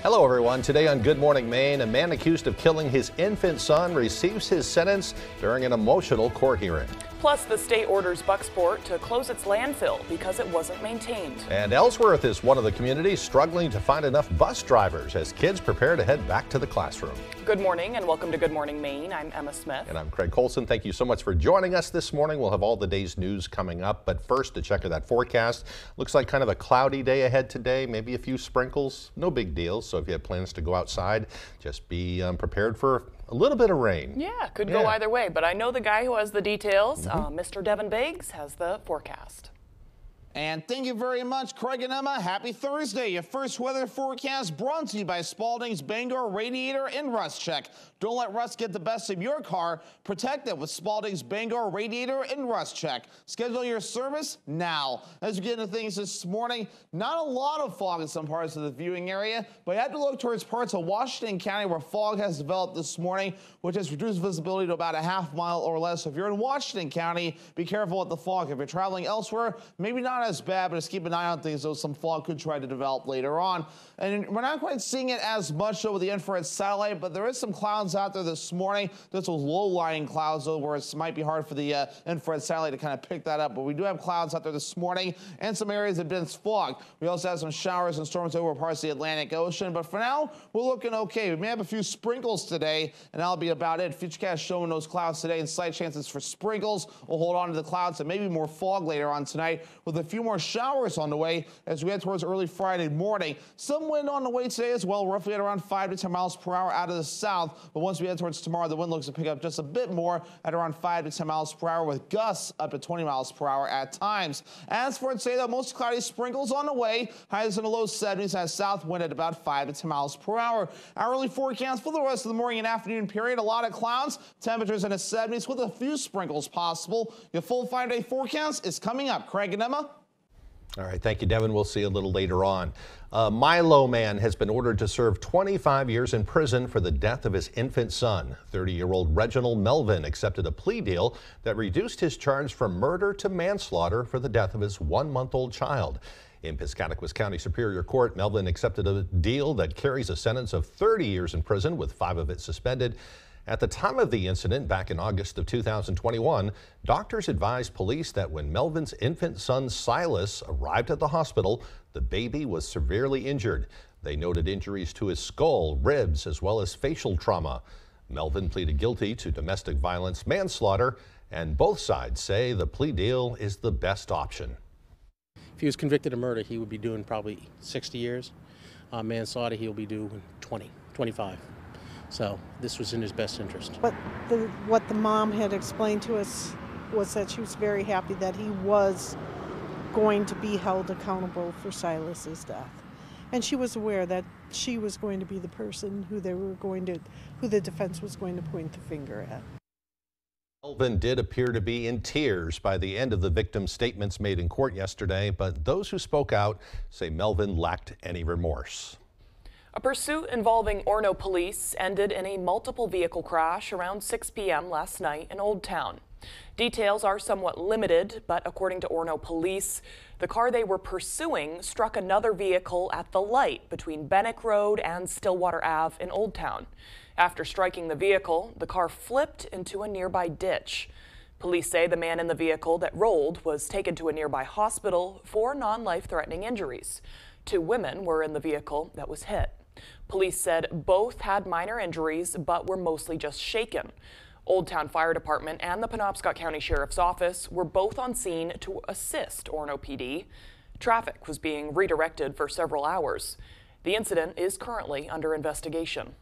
Hello everyone. Today on Good Morning Maine, a man accused of killing his infant son receives his sentence during an emotional court hearing. Plus, the state orders Bucksport to close its landfill because it wasn't maintained. And Ellsworth is one of the communities struggling to find enough bus drivers as kids prepare to head back to the classroom. Good morning and welcome to Good Morning Maine. I'm Emma Smith. And I'm Craig Colson. Thank you so much for joining us this morning. We'll have all the day's news coming up, but first to check that forecast. Looks like kind of a cloudy day ahead today, maybe a few sprinkles. No big deal. So if you have plans to go outside, just be prepared for a little bit of rain. Yeah, could go either way, but I know the guy who has the details. Mr. Devin Biggs has the forecast. And thank you very much, Craig and Emma. Happy Thursday. Your first weather forecast brought to you by Spalding's Bangor Radiator and Rust Check. Don't let rust get the best of your car. Protect it with Spalding's Bangor Radiator and Rust Check. Schedule your service now. As we get into things this morning, not a lot of fog in some parts of the viewing area, but you have to look towards parts of Washington County where fog has developed this morning, which has reduced visibility to about a half mile or less. So if you're in Washington County, be careful with the fog. If you're traveling elsewhere, maybe not as bad, but just keep an eye on things, though some fog could try to develop later on. And we're not quite seeing it as much over the infrared satellite, but there is some clouds out there this morning. There's those low-lying clouds, though, where it might be hard for the infrared satellite to kind of pick that up. But we do have clouds out there this morning and some areas of dense fog. We also have some showers and storms over parts of the Atlantic Ocean. But for now, we're looking okay. We may have a few sprinkles today, and that'll be about it. Futurecast showing those clouds today and slight chances for sprinkles. We'll hold on to the clouds and maybe more fog later on tonight with a few more showers on the way as we head towards early Friday morning. Some wind on the way today as well, roughly at around 5 to 10 miles per hour out of the south. But once we head towards tomorrow, the wind looks to pick up just a bit more at around 5 to 10 miles per hour with gusts up to 20 miles per hour at times. As for today, though, most cloudy sprinkles on the way. Highs in the low 70s and south wind at about 5 to 10 miles per hour. Hourly forecast for the rest of the morning and afternoon period. A lot of clouds, temperatures in the 70s with a few sprinkles possible. Your full 5-day forecast is coming up. Craig and Emma. All right, thank you, Devin. We'll see you a little later on. Milo man has been ordered to serve 25 years in prison for the death of his infant son. 30-year-old Reginald Melvin accepted a plea deal that reduced his charge from murder to manslaughter for the death of his 1-month-old child. In Piscataquis County Superior Court, Melvin accepted a deal that carries a sentence of 30 years in prison, with 5 of it suspended. At the time of the incident, back in August of 2021, doctors advised police that when Melvin's infant son Silas arrived at the hospital, the baby was severely injured. They noted injuries to his skull, ribs, as well as facial trauma. Melvin pleaded guilty to domestic violence manslaughter, and both sides say the plea deal is the best option. If he was convicted of murder, he would be doing probably 60 years. Manslaughter, he'll be doing 25. So this was in his best interest. But what the mom had explained to us was that she was very happy that he was going to be held accountable for Silas's death. And she was aware that she was going to be the person who the defense was going to point the finger at. Melvin did appear to be in tears by the end of the victim's statements made in court yesterday, but those who spoke out say Melvin lacked any remorse. A pursuit involving Orono police ended in a multiple vehicle crash around 6 p.m. last night in Old Town. Details are somewhat limited, but according to Orono police, the car they were pursuing struck another vehicle at the light between Bennick Road and Stillwater Ave in Old Town. After striking the vehicle, the car flipped into a nearby ditch. Police say the man in the vehicle that rolled was taken to a nearby hospital for non-life-threatening injuries. 2 women were in the vehicle that was hit. Police said both had minor injuries, but were mostly just shaken. Old Town Fire Department and the Penobscot County Sheriff's Office were both on scene to assist Orono PD. Traffic was being redirected for several hours. The incident is currently under investigation.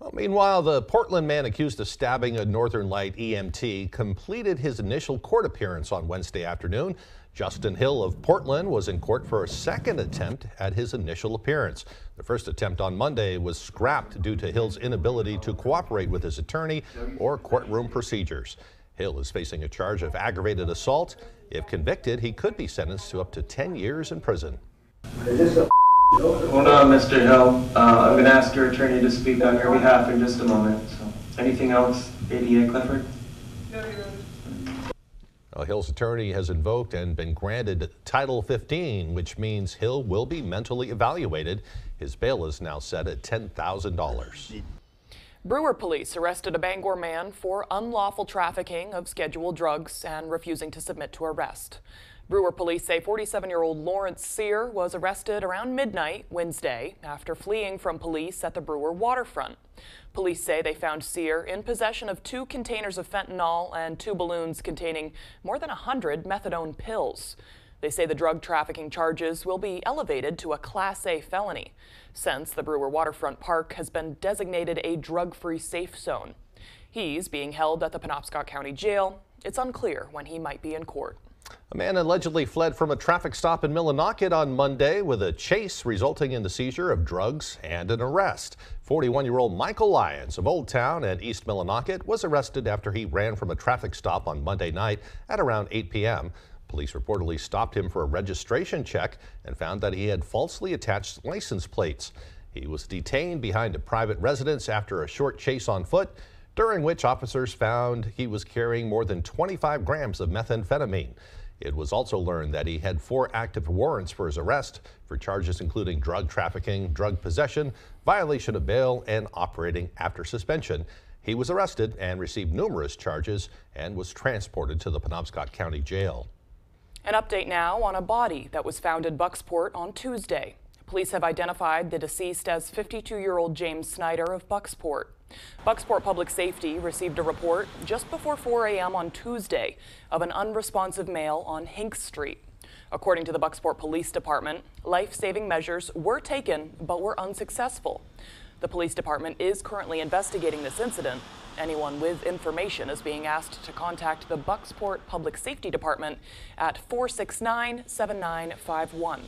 Well, meanwhile, the Portland man accused of stabbing a Northern Light EMT completed his initial court appearance on Wednesday afternoon. Justin Hill of Portland was in court for a second attempt at his initial appearance. The first attempt on Monday was scrapped due to Hill's inability to cooperate with his attorney or courtroom procedures. Hill is facing a charge of aggravated assault. If convicted, he could be sentenced to up to 10 years in prison. Hold on, Mr. Hill. I'm going to ask your attorney to speak on your behalf in just a moment. So, anything else, ADA Clifford? Hill's attorney has invoked and been granted Title 15, which means Hill will be mentally evaluated. His bail is now set at $10,000. Brewer police arrested a Bangor man for unlawful trafficking of scheduled drugs and refusing to submit to arrest. Brewer police say 47-year-old Lawrence Sear was arrested around midnight Wednesday after fleeing from police at the Brewer waterfront. Police say they found Sear in possession of 2 containers of fentanyl and 2 balloons containing more than 100 methadone pills. They say the drug trafficking charges will be elevated to a Class A felony, since the Brewer Waterfront Park has been designated a drug-free safe zone. He's being held at the Penobscot County Jail. It's unclear when he might be in court. A man allegedly fled from a traffic stop in Millinocket on Monday with a chase resulting in the seizure of drugs and an arrest. 41-year-old Michael Lyons of Old Town and East Millinocket was arrested after he ran from a traffic stop on Monday night at around 8 p.m. Police reportedly stopped him for a registration check and found that he had falsely attached license plates. He was detained behind a private residence after a short chase on foot, during which officers found he was carrying more than 25 grams of methamphetamine. It was also learned that he had 4 active warrants for his arrest for charges including drug trafficking, drug possession, violation of bail, and operating after suspension. He was arrested and received numerous charges and was transported to the Penobscot County Jail. An update now on a body that was found in Bucksport on Tuesday. Police have identified the deceased as 52-year-old James Snyder of Bucksport. Bucksport Public Safety received a report just before 4 a.m. on Tuesday of an unresponsive male on Hinks Street. According to the Bucksport Police Department, life-saving measures were taken but were unsuccessful. The police department is currently investigating this incident. Anyone with information is being asked to contact the Bucksport Public Safety Department at 469-7951.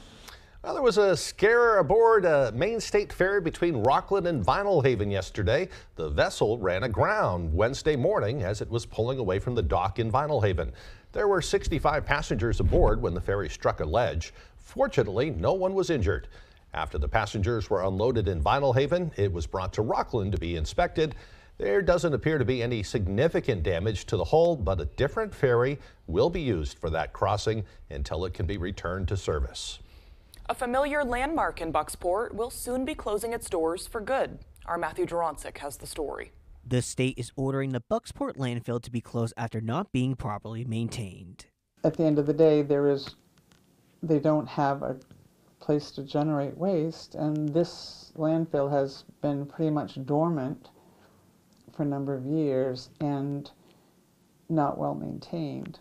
Well, there was a scare aboard a Maine State ferry between Rockland and Vinyl Haven yesterday. The vessel ran aground Wednesday morning as it was pulling away from the dock in Vinyl Haven. There were 65 passengers aboard when the ferry struck a ledge. Fortunately, no one was injured. After the passengers were unloaded in Vinyl Haven, it was brought to Rockland to be inspected. There doesn't appear to be any significant damage to the hull, but a different ferry will be used for that crossing until it can be returned to service. A familiar landmark in Bucksport will soon be closing its doors for good. Our Matthew Jurancic has the story. The state is ordering the Bucksport landfill to be closed after not being properly maintained. At the end of the day, they don't have a place to generate waste, and this landfill has been pretty much dormant for a number of years and not well maintained.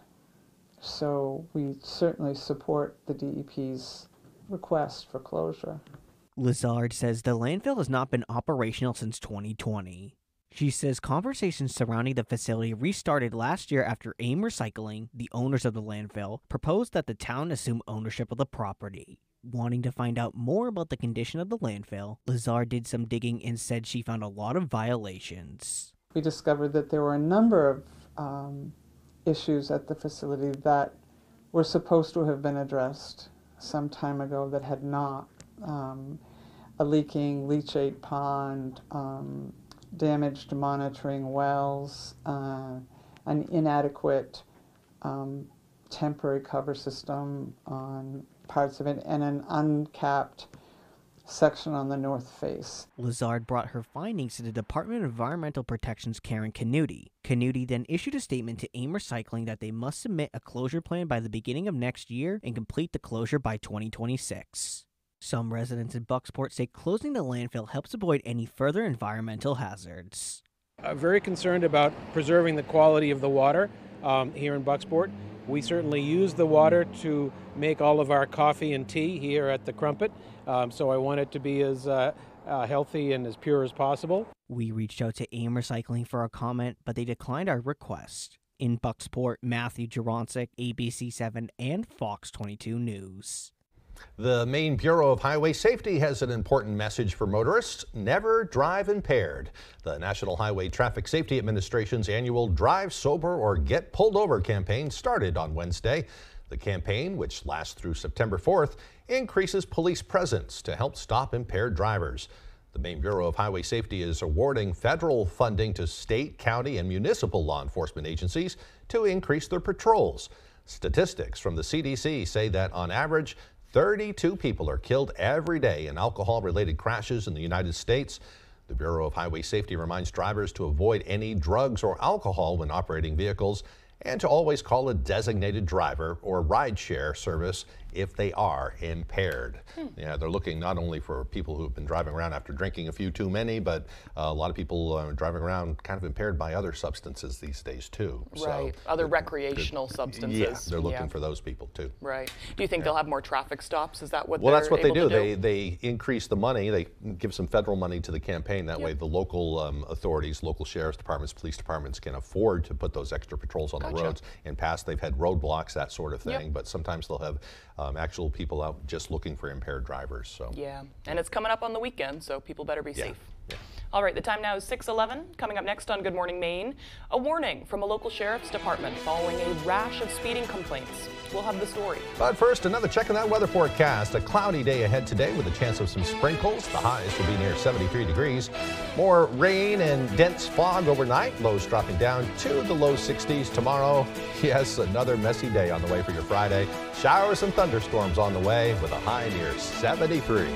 So we certainly support the DEP's request for closure. Lazard says the landfill has not been operational since 2020. She says conversations surrounding the facility restarted last year after AIM Recycling, the owners of the landfill, proposed that the town assume ownership of the property. Wanting to find out more about the condition of the landfill, Lazard did some digging and said she found a lot of violations. We discovered that there were a number of issues at the facility that were supposed to have been addressed some time ago that had not. A leaking leachate pond, damaged monitoring wells, an inadequate temporary cover system on parts of it, and an uncapped section on the north face. Lazard brought her findings to the Department of Environmental Protection's Karen Canuti. Canuti then issued a statement to AIM Recycling that they must submit a closure plan by the beginning of next year and complete the closure by 2026. Some residents in Bucksport say closing the landfill helps avoid any further environmental hazards. I'm very concerned about preserving the quality of the water here in Bucksport. We certainly use the water to make all of our coffee and tea here at the Crumpet, so I want it to be as healthy and as pure as possible. We reached out to AIM Recycling for a comment, but they declined our request. In Bucksport, Matthew Jurancic, ABC7 and Fox 22 News. The Maine Bureau of Highway Safety has an important message for motorists: never drive impaired. The National Highway Traffic Safety Administration's annual Drive Sober or Get Pulled Over campaign started on Wednesday. The campaign, which lasts through September 4th, increases police presence to help stop impaired drivers. The Maine Bureau of Highway Safety is awarding federal funding to state, county, and municipal law enforcement agencies to increase their patrols. Statistics from the CDC say that on average, 32 people are killed every day in alcohol-related crashes in the United States. The Bureau of Highway Safety reminds drivers to avoid any drugs or alcohol when operating vehicles and to always call a designated driver or rideshare service if they are impaired. Yeah, they're looking not only for people who have been driving around after drinking a few too many, but a lot of people are driving around kind of impaired by other substances these days too. Right, So other recreational substances. Yeah, they're looking for those people too. Right. Do you think they'll have more traffic stops? Is that what Well, they're that's what they able do. to They increase the money. They give some federal money to the campaign. That way the local authorities, local sheriff's departments, police departments can afford to put those extra patrols on the roads. In past, they've had roadblocks, that sort of thing, but sometimes they'll have actual people out just looking for impaired drivers. So Yeah, and it's coming up on the weekend, so people better be safe. Yeah. All right, the time now is 6:11. Coming up next on Good Morning Maine, a warning from a local sheriff's department following a rash of speeding complaints. We'll have the story. But first, another check on that weather forecast. A cloudy day ahead today with a chance of some sprinkles. The highs will be near 73 degrees. More rain and dense fog overnight. Lows dropping down to the low 60s tomorrow. Yes, another messy day on the way for your Friday. Showers and thunderstorms on the way with a high near 73.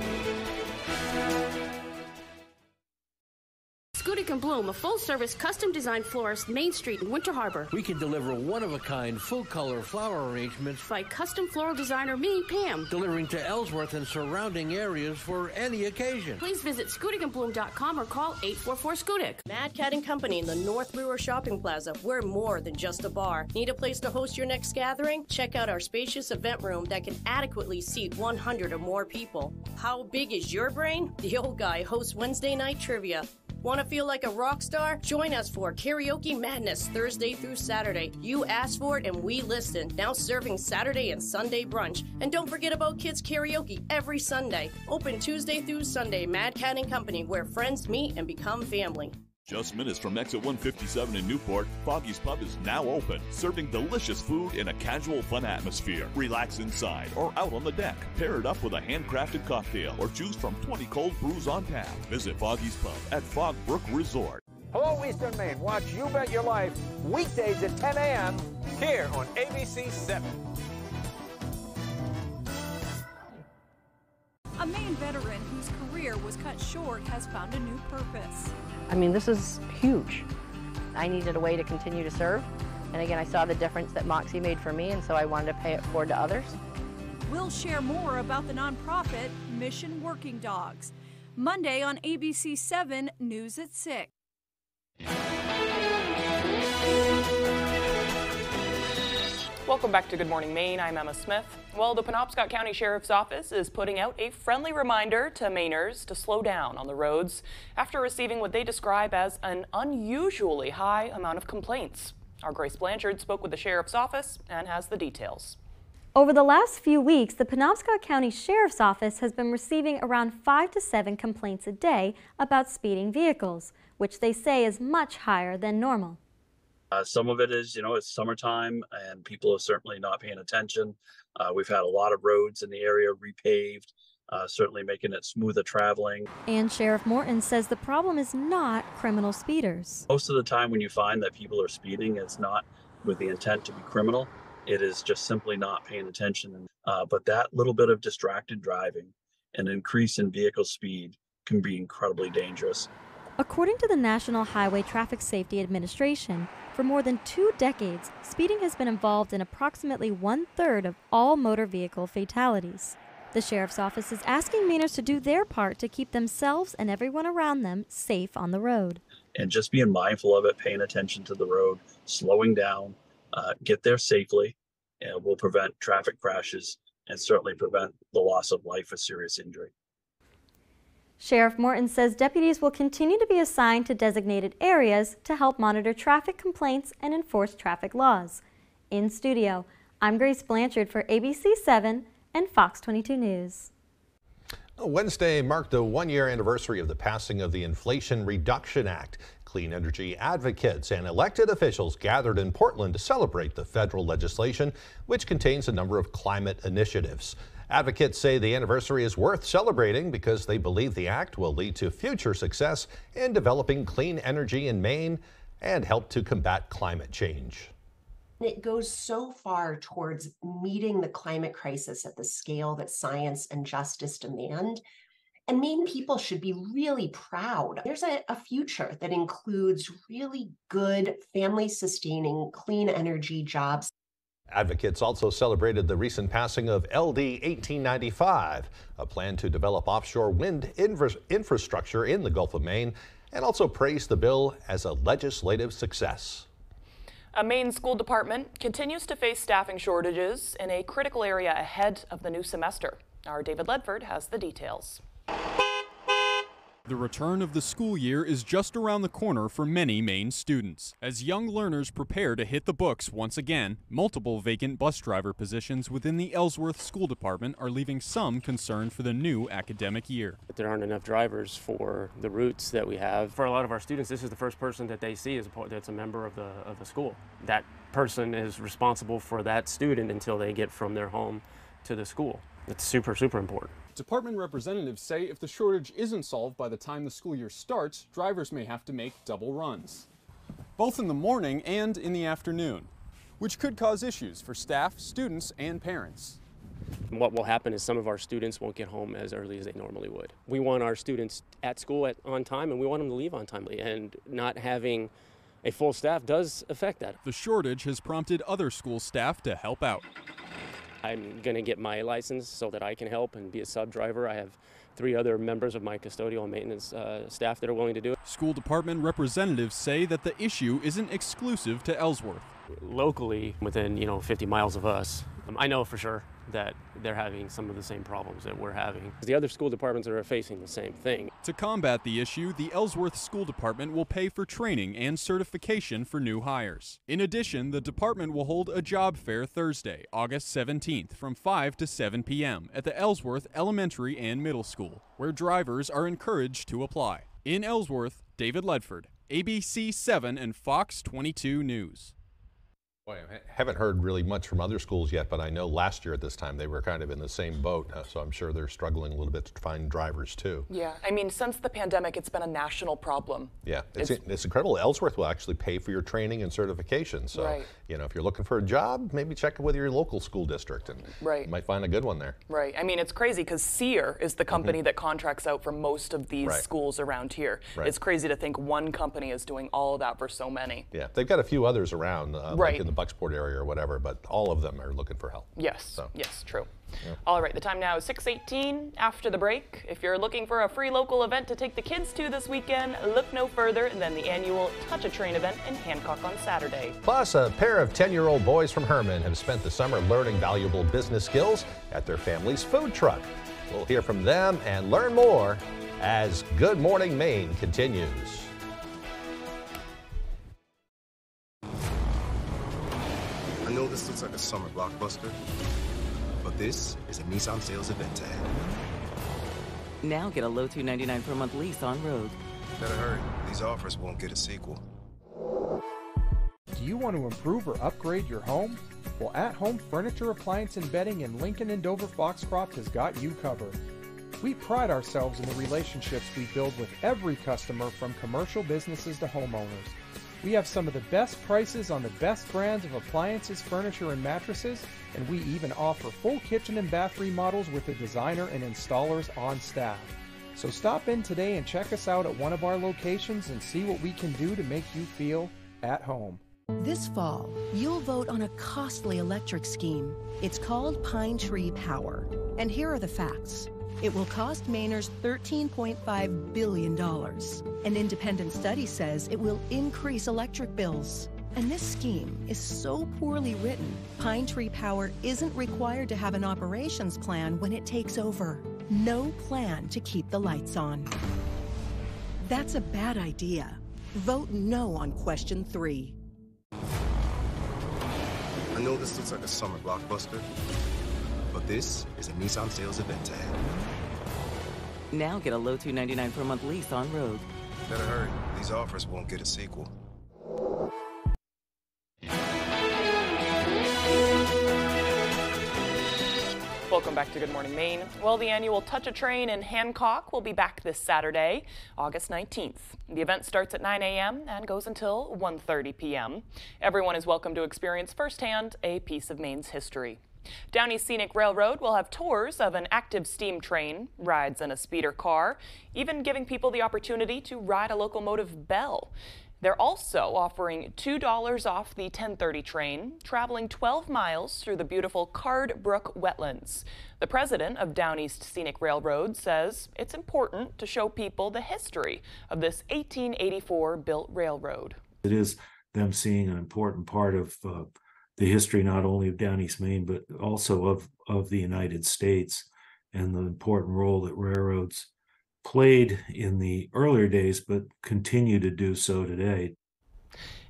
Scudic & Bloom, a full-service, custom-designed florist, Main Street in Winter Harbor. We can deliver one-of-a-kind, full-color flower arrangements By custom floral designer me, Pam. delivering to Ellsworth and surrounding areas for any occasion. Please visit scudicandbloom.com or call 844-SCUDIC. Mad Cat & Company in the North Brewer Shopping Plaza. We're more than just a bar. Need a place to host your next gathering? Check out our spacious event room that can adequately seat 100 or more people. How big is your brain? The Old Guy hosts Wednesday night trivia. Want to feel like a rock star? Join us for Karaoke Madness Thursday through Saturday. You asked for it and we listened. Now serving Saturday and Sunday brunch. And don't forget about kids karaoke every Sunday. Open Tuesday through Sunday, Mad Cat & Company, where friends meet and become family. Just minutes from exit 157 in Newport, Foggy's Pub is now open, serving delicious food in a casual, fun atmosphere. Relax inside or out on the deck. Pair it up with a handcrafted cocktail or choose from 20 cold brews on tap. Visit Foggy's Pub at Fogbrook Resort. Hello, Eastern Maine. Watch You Bet Your Life weekdays at 10 a.m. here on ABC 7. A Maine veteran whose career was cut short has found a new purpose. I mean, this is huge. I needed a way to continue to serve. And again, I saw the difference that Moxie made for me, and so I wanted to pay it forward to others. We'll share more about the nonprofit Mission Working Dogs. Monday on ABC 7 News at 6. Welcome back to Good Morning Maine. I'm Emma Smith. Well, the Penobscot County Sheriff's Office is putting out a friendly reminder to Mainers to slow down on the roads after receiving what they describe as an unusually high amount of complaints. Our Grace Blanchard spoke with the Sheriff's Office and has the details. Over the last few weeks, the Penobscot County Sheriff's Office has been receiving around 5 to 7 complaints a day about speeding vehicles, which they say is much higher than normal. Some of it is, it's summertime and people are certainly not paying attention. We've had a lot of roads in the area repaved, certainly making it smoother traveling. And Sheriff Morton says the problem is not criminal speeders. Most of the time when you find that people are speeding, it's not with the intent to be criminal. It is just simply not paying attention. But that little bit of distracted driving, an increase in vehicle speed can be incredibly dangerous. According to the National Highway Traffic Safety Administration, for more than 2 decades, speeding has been involved in approximately 1/3 of all motor vehicle fatalities. The Sheriff's Office is asking Mainers to do their part to keep themselves and everyone around them safe on the road. And just being mindful of it, paying attention to the road, slowing down, get there safely, and will prevent traffic crashes and certainly prevent the loss of life or serious injury. Sheriff Morton says deputies will continue to be assigned to designated areas to help monitor traffic complaints and enforce traffic laws. In studio, I'm Grace Blanchard for ABC 7 and Fox 22 News. Wednesday marked the 1-year anniversary of the passing of the Inflation Reduction Act. Clean energy advocates and elected officials gathered in Portland to celebrate the federal legislation, which contains a number of climate initiatives. Advocates say the anniversary is worth celebrating because they believe the act will lead to future success in developing clean energy in Maine and help to combat climate change. It goes so far towards meeting the climate crisis at the scale that science and justice demand. And Maine people should be really proud. There's a future that includes really good, family-sustaining, clean energy jobs. Advocates also celebrated the recent passing of LD 1895, a plan to develop offshore wind infrastructure in the Gulf of Maine, and also praised the bill as a legislative success. A Maine school department continues to face staffing shortages in a critical area ahead of the new semester. Our David Ledford has the details. The return of the school year is just around the corner for many Maine students. As young learners prepare to hit the books once again, multiple vacant bus driver positions within the Ellsworth School Department are leaving some concerned for the new academic year. There aren't enough drivers for the routes that we have. For a lot of our students, this is the first person that they see that's a member of the school. That person is responsible for that student until they get from their home to the school. It's super, super important. Department representatives say if the shortage isn't solved by the time the school year starts, drivers may have to make double runs, both in the morning and in the afternoon, which could cause issues for staff, students, and parents. And what will happen is some of our students won't get home as early as they normally would. We want our students at school on time, and we want them to leave on time, and not having a full staff does affect that. The shortage has prompted other school staff to help out. I'm going to get my license so that I can help and be a sub driver. I have 3 other members of my custodial and maintenance staff that are willing to do it. School department representatives say that the issue isn't exclusive to Ellsworth. Locally, within 50 miles of us, I know for sure that they're having some of the same problems that we're having. The other school departments are facing the same thing. To combat the issue, the Ellsworth School Department will pay for training and certification for new hires. In addition, the department will hold a job fair Thursday, August 17th from 5 to 7 p.m. at the Ellsworth Elementary and Middle School, where drivers are encouraged to apply. In Ellsworth, David Ledford, ABC 7 and Fox 22 News. Boy, I haven't heard really much from other schools yet, but I know last year at this time they were kind of in the same boat, so I'm sure they're struggling a little bit to find drivers too. Yeah, I mean, since the pandemic, it's been a national problem. Yeah, it's incredible. Ellsworth will actually pay for your training and certification, so right. If you're looking for a job, maybe check with your local school district, and right. you might find a good one there. Right. I mean, it's crazy because SEER is the company that contracts out for most of these right. schools around here. Right. It's crazy to think one company is doing all of that for so many. Yeah, they've got a few others around, right. like in the Bucksport area or whatever, but all of them are looking for help. Yes, so. yes, true. Yeah. All right, the time now is 6:18. After the break, if you're looking for a free local event to take the kids to this weekend, look no further than the annual Touch a Train event in Hancock on Saturday. Plus, a pair of 10-year-old boys from Herman have spent the summer learning valuable business skills at their family's food truck. We'll hear from them and learn more as Good Morning Maine continues. I know this looks like a summer blockbuster, but this is a Nissan sales event ad. Now get a low $299 per month lease on road. Better hurry. These offers won't get a sequel. Do you want to improve or upgrade your home? Well, At Home Furniture, Appliance, and Bedding in Lincoln and Dover Foxcroft has got you covered. We pride ourselves in the relationships we build with every customer, from commercial businesses to homeowners. We have some of the best prices on the best brands of appliances, furniture, and mattresses, and we even offer full kitchen and bath remodels with a designer and installers on staff. So stop in today and check us out at one of our locations and see what we can do to make you feel at home. This fall, you'll vote on a costly electric scheme. It's called Pine Tree Power. And here are the facts. It will cost Mainers $13.5 billion. An independent study says it will increase electric bills. And this scheme is so poorly written, Pine Tree Power isn't required to have an operations plan when it takes over. No plan to keep the lights on. That's a bad idea. Vote no on question 3. I know this looks like a summer blockbuster, but this is a Nissan sales event ad. Now get a low $299 per month lease on road. Better hurry. These offers won't get a sequel. Welcome back to Good Morning Maine. Well, the annual Touch a Train in Hancock will be back this Saturday, August 19th. The event starts at 9 a.m. and goes until 1:30 p.m. Everyone is welcome to experience firsthand a piece of Maine's history. Downey's Scenic Railroad will have tours of an active steam train, rides in a speeder car, even giving people the opportunity to ride a locomotive bell. They're also offering $2 off the 10:30 train, traveling 12 miles through the beautiful Card Brook wetlands. The president of Downey's Scenic Railroad says it's important to show people the history of this 1884 built railroad. It is them seeing an important part of the history not only of Down East Maine, but also of the United States, and the important role that railroads played in the earlier days, but continue to do so today.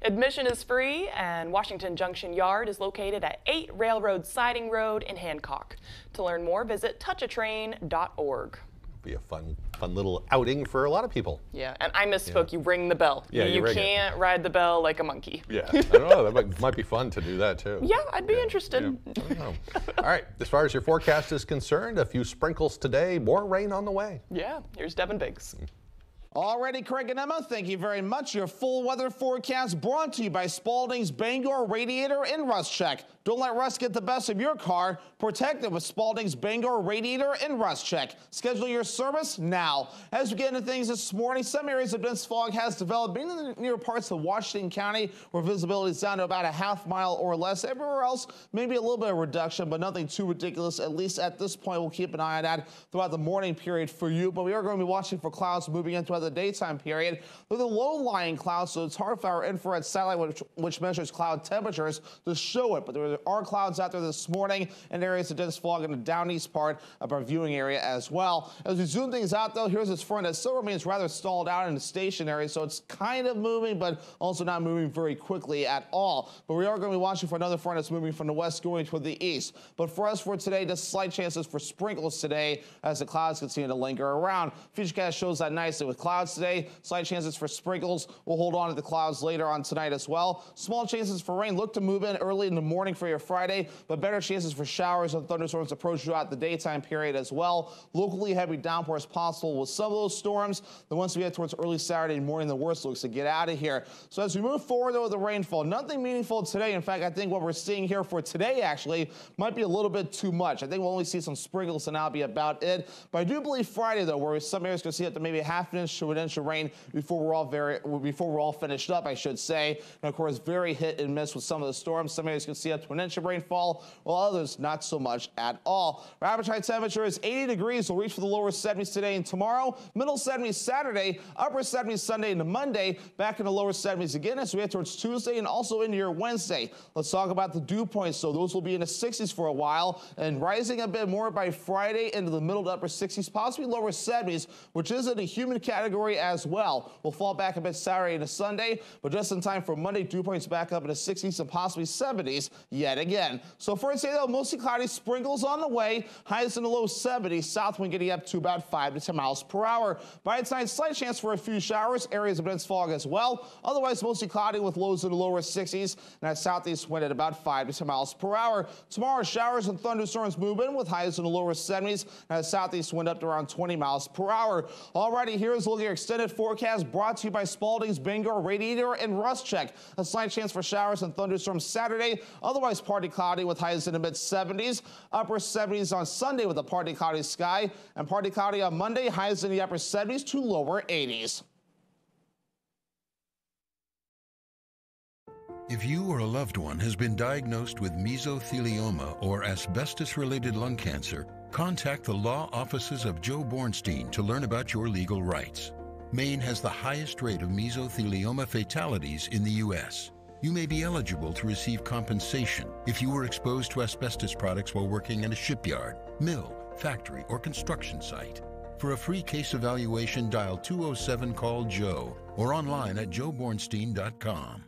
Admission is free, and Washington Junction Yard is located at 8 Railroad Siding Road in Hancock. To learn more, visit touchatrain.org. Be a fun little outing for a lot of people. Yeah, and I misspoke. Yeah. You ring the bell. Yeah, you can't ride the bell like a monkey. Yeah, I don't know. That might be fun to do that too. Yeah, I'd be interested. Yeah. I don't know. All right, as far as your forecast is concerned, a few sprinkles today, more rain on the way. Yeah, here's Devin Biggs. Alrighty, Craig and Emma, thank you very much. Your full weather forecast brought to you by Spalding's Bangor Radiator and Rust Check. Don't let rust get the best of your car. Protect it with Spalding's Bangor Radiator and Rust Check. Schedule your service now. As we get into things this morning, some areas of dense fog has developed, mainly in the near parts of Washington County, where visibility is down to about a half mile or less. Everywhere else, maybe a little bit of reduction, but nothing too ridiculous, at least at this point. We'll keep an eye on that throughout the morning period for you, but we are going to be watching for clouds moving into the daytime period. With the low-lying clouds, so it's hard for our infrared satellite, which measures cloud temperatures, to show it, but there are clouds out there this morning and areas of dense fog in the down east part of our viewing area as well. As we zoom things out, though, here's this front that still remains rather stalled out in the stationary, so it's kind of moving, but also not moving very quickly at all. But we are going to be watching for another front that's moving from the west going toward the east. But for us for today, just slight chances for sprinkles today as the clouds continue to linger around. Futurecast shows that nicely with clouds today, slight chances for sprinkles. We'll hold on to the clouds later on tonight as well. Small chances for rain. Look to move in early in the morning for your Friday, but better chances for showers and thunderstorms approach throughout the daytime period as well. Locally heavy downpours possible with some of those storms. Then once we get towards early Saturday morning, the worst looks to get out of here. So as we move forward, though, with the rainfall, nothing meaningful today. In fact, I think what we're seeing here for today actually might be a little bit too much. I think we'll only see some sprinkles, and that'll be about it. But I do believe Friday, though, where some areas going to see up to maybe half an inch to an inch of rain before we're all finished up, I should say. And of course, very hit and miss with some of the storms. Some areas can see up to an inch of rainfall, while others not so much at all. Our average high temperature is 80 degrees. We'll reach for the lower 70s today and tomorrow. Middle 70s Saturday, upper 70s Sunday into Monday. Back in the lower 70s again as we head towards Tuesday and also into your Wednesday. Let's talk about the dew points. So those will be in the 60s for a while and rising a bit more by Friday into the middle to upper 60s, possibly lower 70s, which is in the humid category as well. We'll fall back a bit Saturday into Sunday, but just in time for Monday, dew points back up in the 60s and possibly 70s yet again. So for today, though, mostly cloudy, sprinkles on the way, highs in the low 70s, south wind getting up to about 5 to 10 miles per hour. By tonight, slight chance for a few showers, areas of dense fog as well. Otherwise, mostly cloudy with lows in the lower 60s, and that southeast wind at about 5 to 10 miles per hour. Tomorrow, showers and thunderstorms move in with highs in the lower 70s, and that southeast wind up to around 20 miles per hour. Alrighty, here's a look at your extended forecast brought to you by Spalding's Bangor Radiator and Rust Check. A slight chance for showers and thunderstorms Saturday, otherwise partly cloudy with highs in the mid-70s, upper 70s on Sunday with a partly cloudy sky, and partly cloudy on Monday, highs in the upper 70s to lower 80s. If you or a loved one has been diagnosed with mesothelioma or asbestos-related lung cancer, contact the law offices of Joe Bornstein to learn about your legal rights. Maine has the highest rate of mesothelioma fatalities in the U.S. You may be eligible to receive compensation if you were exposed to asbestos products while working in a shipyard, mill, factory, or construction site. For a free case evaluation, dial 207-CALL-JOE or online at joebornstein.com.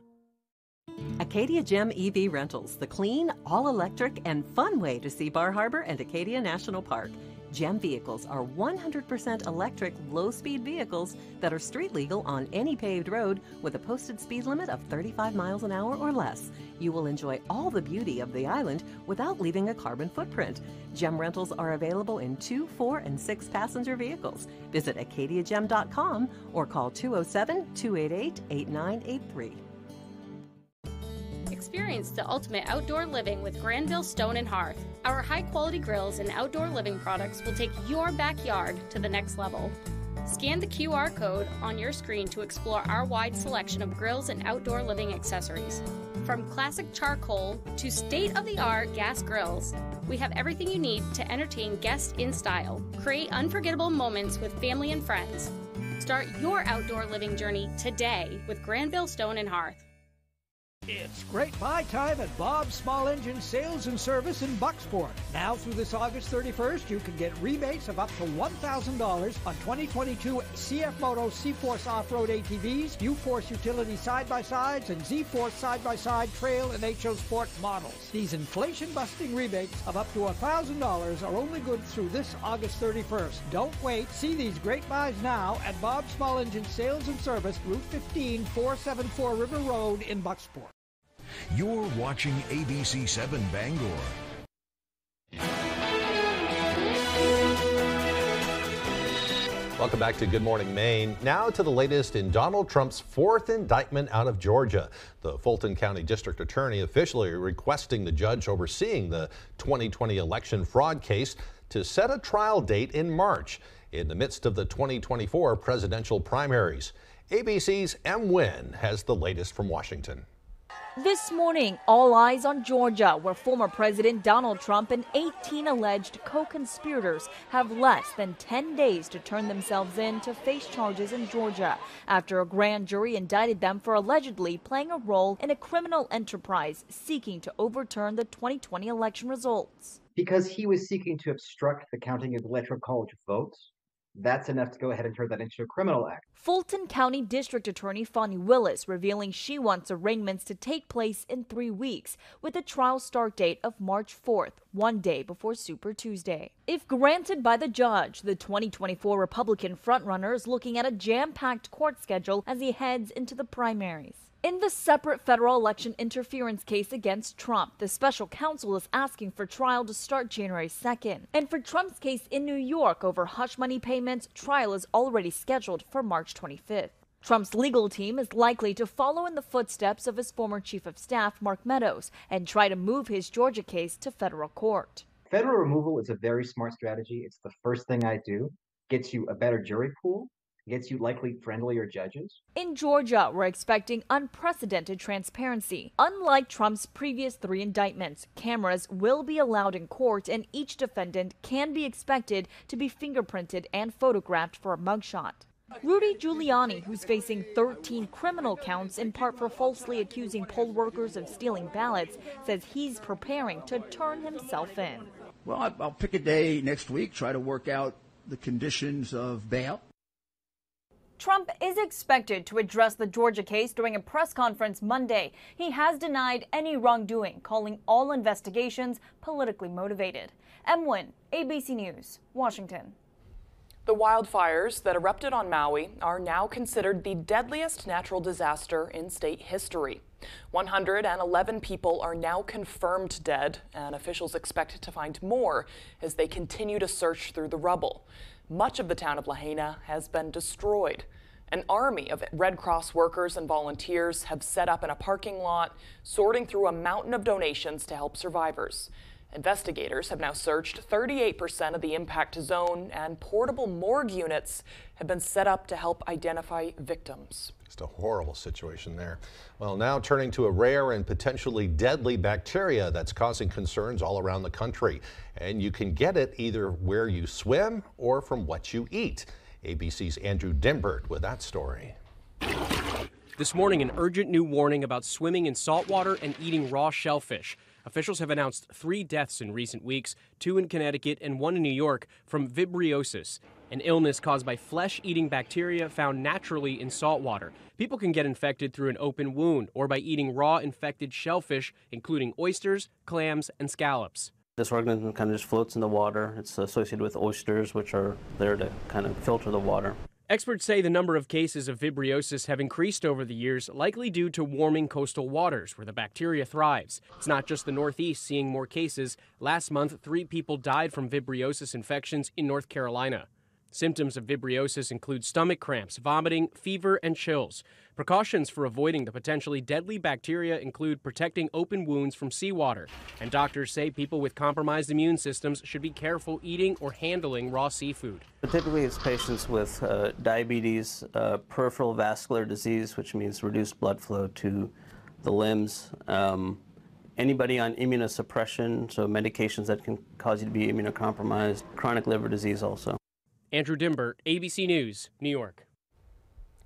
Acadia Gem EV Rentals, the clean, all-electric, and fun way to see Bar Harbor and Acadia National Park. GEM vehicles are 100% electric, low-speed vehicles that are street legal on any paved road with a posted speed limit of 35 miles an hour or less. You will enjoy all the beauty of the island without leaving a carbon footprint. GEM rentals are available in 2, 4, and 6 passenger vehicles. Visit acadiagem.com or call 207-288-8983. Experience the ultimate outdoor living with Granville Stone and Hearth. Our high-quality grills and outdoor living products will take your backyard to the next level. Scan the QR code on your screen to explore our wide selection of grills and outdoor living accessories. From classic charcoal to state-of-the-art gas grills, we have everything you need to entertain guests in style. Create unforgettable moments with family and friends. Start your outdoor living journey today with Granville Stone and Hearth. It's great buy time at Bob's Small Engine Sales and Service in Bucksport. Now through this August 31st, you can get rebates of up to $1,000 on 2022 CF Moto C-Force Off-Road ATVs, U-Force Utility Side-by-Sides, and Z-Force Side-by-Side Trail and HO Sport models. These inflation-busting rebates of up to $1,000 are only good through this August 31st. Don't wait. See these great buys now at Bob's Small Engine Sales and Service, Route 15, 474 River Road in Bucksport. You're watching ABC 7 Bangor. Welcome back to Good Morning Maine. Now to the latest in Donald Trump's 4th indictment out of Georgia. The Fulton County District Attorney officially requesting the judge overseeing the 2020 election fraud case to set a trial date in March in the midst of the 2024 presidential primaries. ABC's M. Wynn has the latest from Washington. This morning, all eyes on Georgia, where former President Donald Trump and 18 alleged co-conspirators have less than 10 days to turn themselves in to face charges in Georgia after a grand jury indicted them for allegedly playing a role in a criminal enterprise seeking to overturn the 2020 election results. Because he was seeking to obstruct the counting of the Electoral College votes, that's enough to go ahead and turn that into a criminal act. Fulton County District Attorney Fonnie Willis revealing she wants arraignments to take place in 3 weeks, with a trial start date of March 4th, one day before Super Tuesday. If granted by the judge, the 2024 Republican frontrunner is looking at a jam-packed court schedule as he heads into the primaries. In the separate federal election interference case against Trump, the special counsel is asking for trial to start January 2nd. And for Trump's case in New York over hush money payments, trial is already scheduled for March 25th. Trump's legal team is likely to follow in the footsteps of his former chief of staff, Mark Meadows, and try to move his Georgia case to federal court. Federal removal is a very smart strategy. It's the first thing I do. Gets you a better jury pool. Gets you likely friendlier judges. In Georgia, we're expecting unprecedented transparency. Unlike Trump's previous 3 indictments, cameras will be allowed in court and each defendant can be expected to be fingerprinted and photographed for a mugshot. Rudy Giuliani, who's facing 13 criminal counts in part for falsely accusing poll workers of stealing ballots, says he's preparing to turn himself in. Well, I'll pick a day next week, try to work out the conditions of bail. Trump is expected to address the Georgia case during a press conference Monday. He has denied any wrongdoing, calling all investigations politically motivated. M. Wynn, ABC News, Washington. The wildfires that erupted on Maui are now considered the deadliest natural disaster in state history. 111 people are now confirmed dead, and officials expect to find more as they continue to search through the rubble. Much of the town of Lahaina has been destroyed. An army of Red Cross workers and volunteers have set up in a parking lot, sorting through a mountain of donations to help survivors. Investigators have now searched 38% of the impact zone, and portable morgue units have been set up to help identify victims. Just a horrible situation there. Well, now turning to a rare and potentially deadly bacteria that's causing concerns all around the country. And you can get it either where you swim or from what you eat. ABC's Andrew Dimbert with that story. This morning, an urgent new warning about swimming in salt water and eating raw shellfish. Officials have announced 3 deaths in recent weeks, 2 in Connecticut and 1 in New York, from vibriosis, an illness caused by flesh-eating bacteria found naturally in salt water. People can get infected through an open wound or by eating raw infected shellfish, including oysters, clams, and scallops. This organism kind of just floats in the water. It's associated with oysters, which are there to kind of filter the water. Experts say the number of cases of Vibriosis have increased over the years, likely due to warming coastal waters where the bacteria thrives. It's not just the Northeast seeing more cases. Last month, 3 people died from Vibriosis infections in North Carolina. Symptoms of Vibriosis include stomach cramps, vomiting, fever, and chills. Precautions for avoiding the potentially deadly bacteria include protecting open wounds from seawater. And doctors say people with compromised immune systems should be careful eating or handling raw seafood. But typically, it's patients with diabetes, peripheral vascular disease, which means reduced blood flow to the limbs, anybody on immunosuppression, so medications that can cause you to be immunocompromised, chronic liver disease also. Andrew Dimbert, ABC News, New York.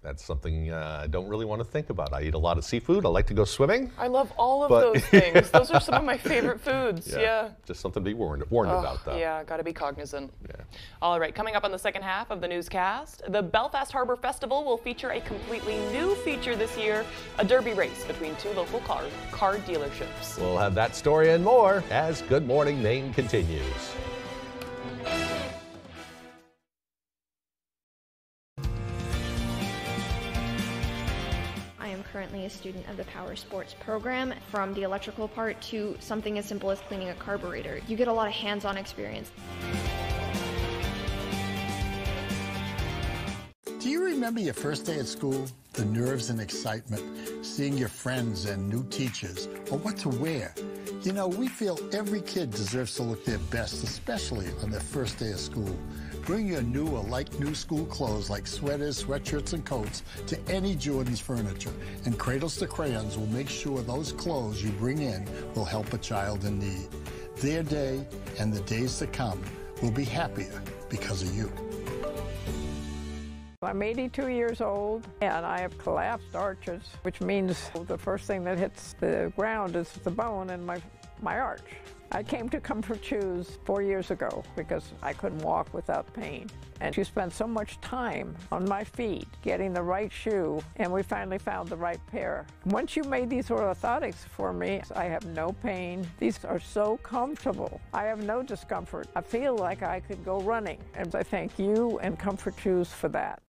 That's something I don't really want to think about. I eat a lot of seafood. I like to go swimming. I love all of those things. Those are some of my favorite foods. Yeah. Just something to be warned about, though. Yeah, got to be cognizant. Yeah. All right, coming up on the second half of the newscast, the Belfast Harbor Festival will feature a completely new feature this year, a derby race between 2 local car dealerships. We'll have that story and more as Good Morning Maine continues. Currently a student of the power sports program. From the electrical part to something as simple as cleaning a carburetor, you get a lot of hands-on experience. Do you remember your first day at school? The nerves and excitement, seeing your friends and new teachers, or what to wear. You know, we feel every kid deserves to look their best, especially on their first day of school. Bring your new or like-new school clothes like sweaters, sweatshirts, and coats to any Jordan's Furniture. And Cradles to Crayons will make sure those clothes you bring in will help a child in need. Their day and the days to come will be happier because of you. I'm 82 years old and I have collapsed arches, which means the first thing that hits the ground is the bone in my arch. I came to Comfort Shoes 4 years ago because I couldn't walk without pain. And she spent so much time on my feet getting the right shoe, and we finally found the right pair. Once you made these orthotics for me, I have no pain. These are so comfortable. I have no discomfort. I feel like I could go running, and I thank you and Comfort Shoes for that.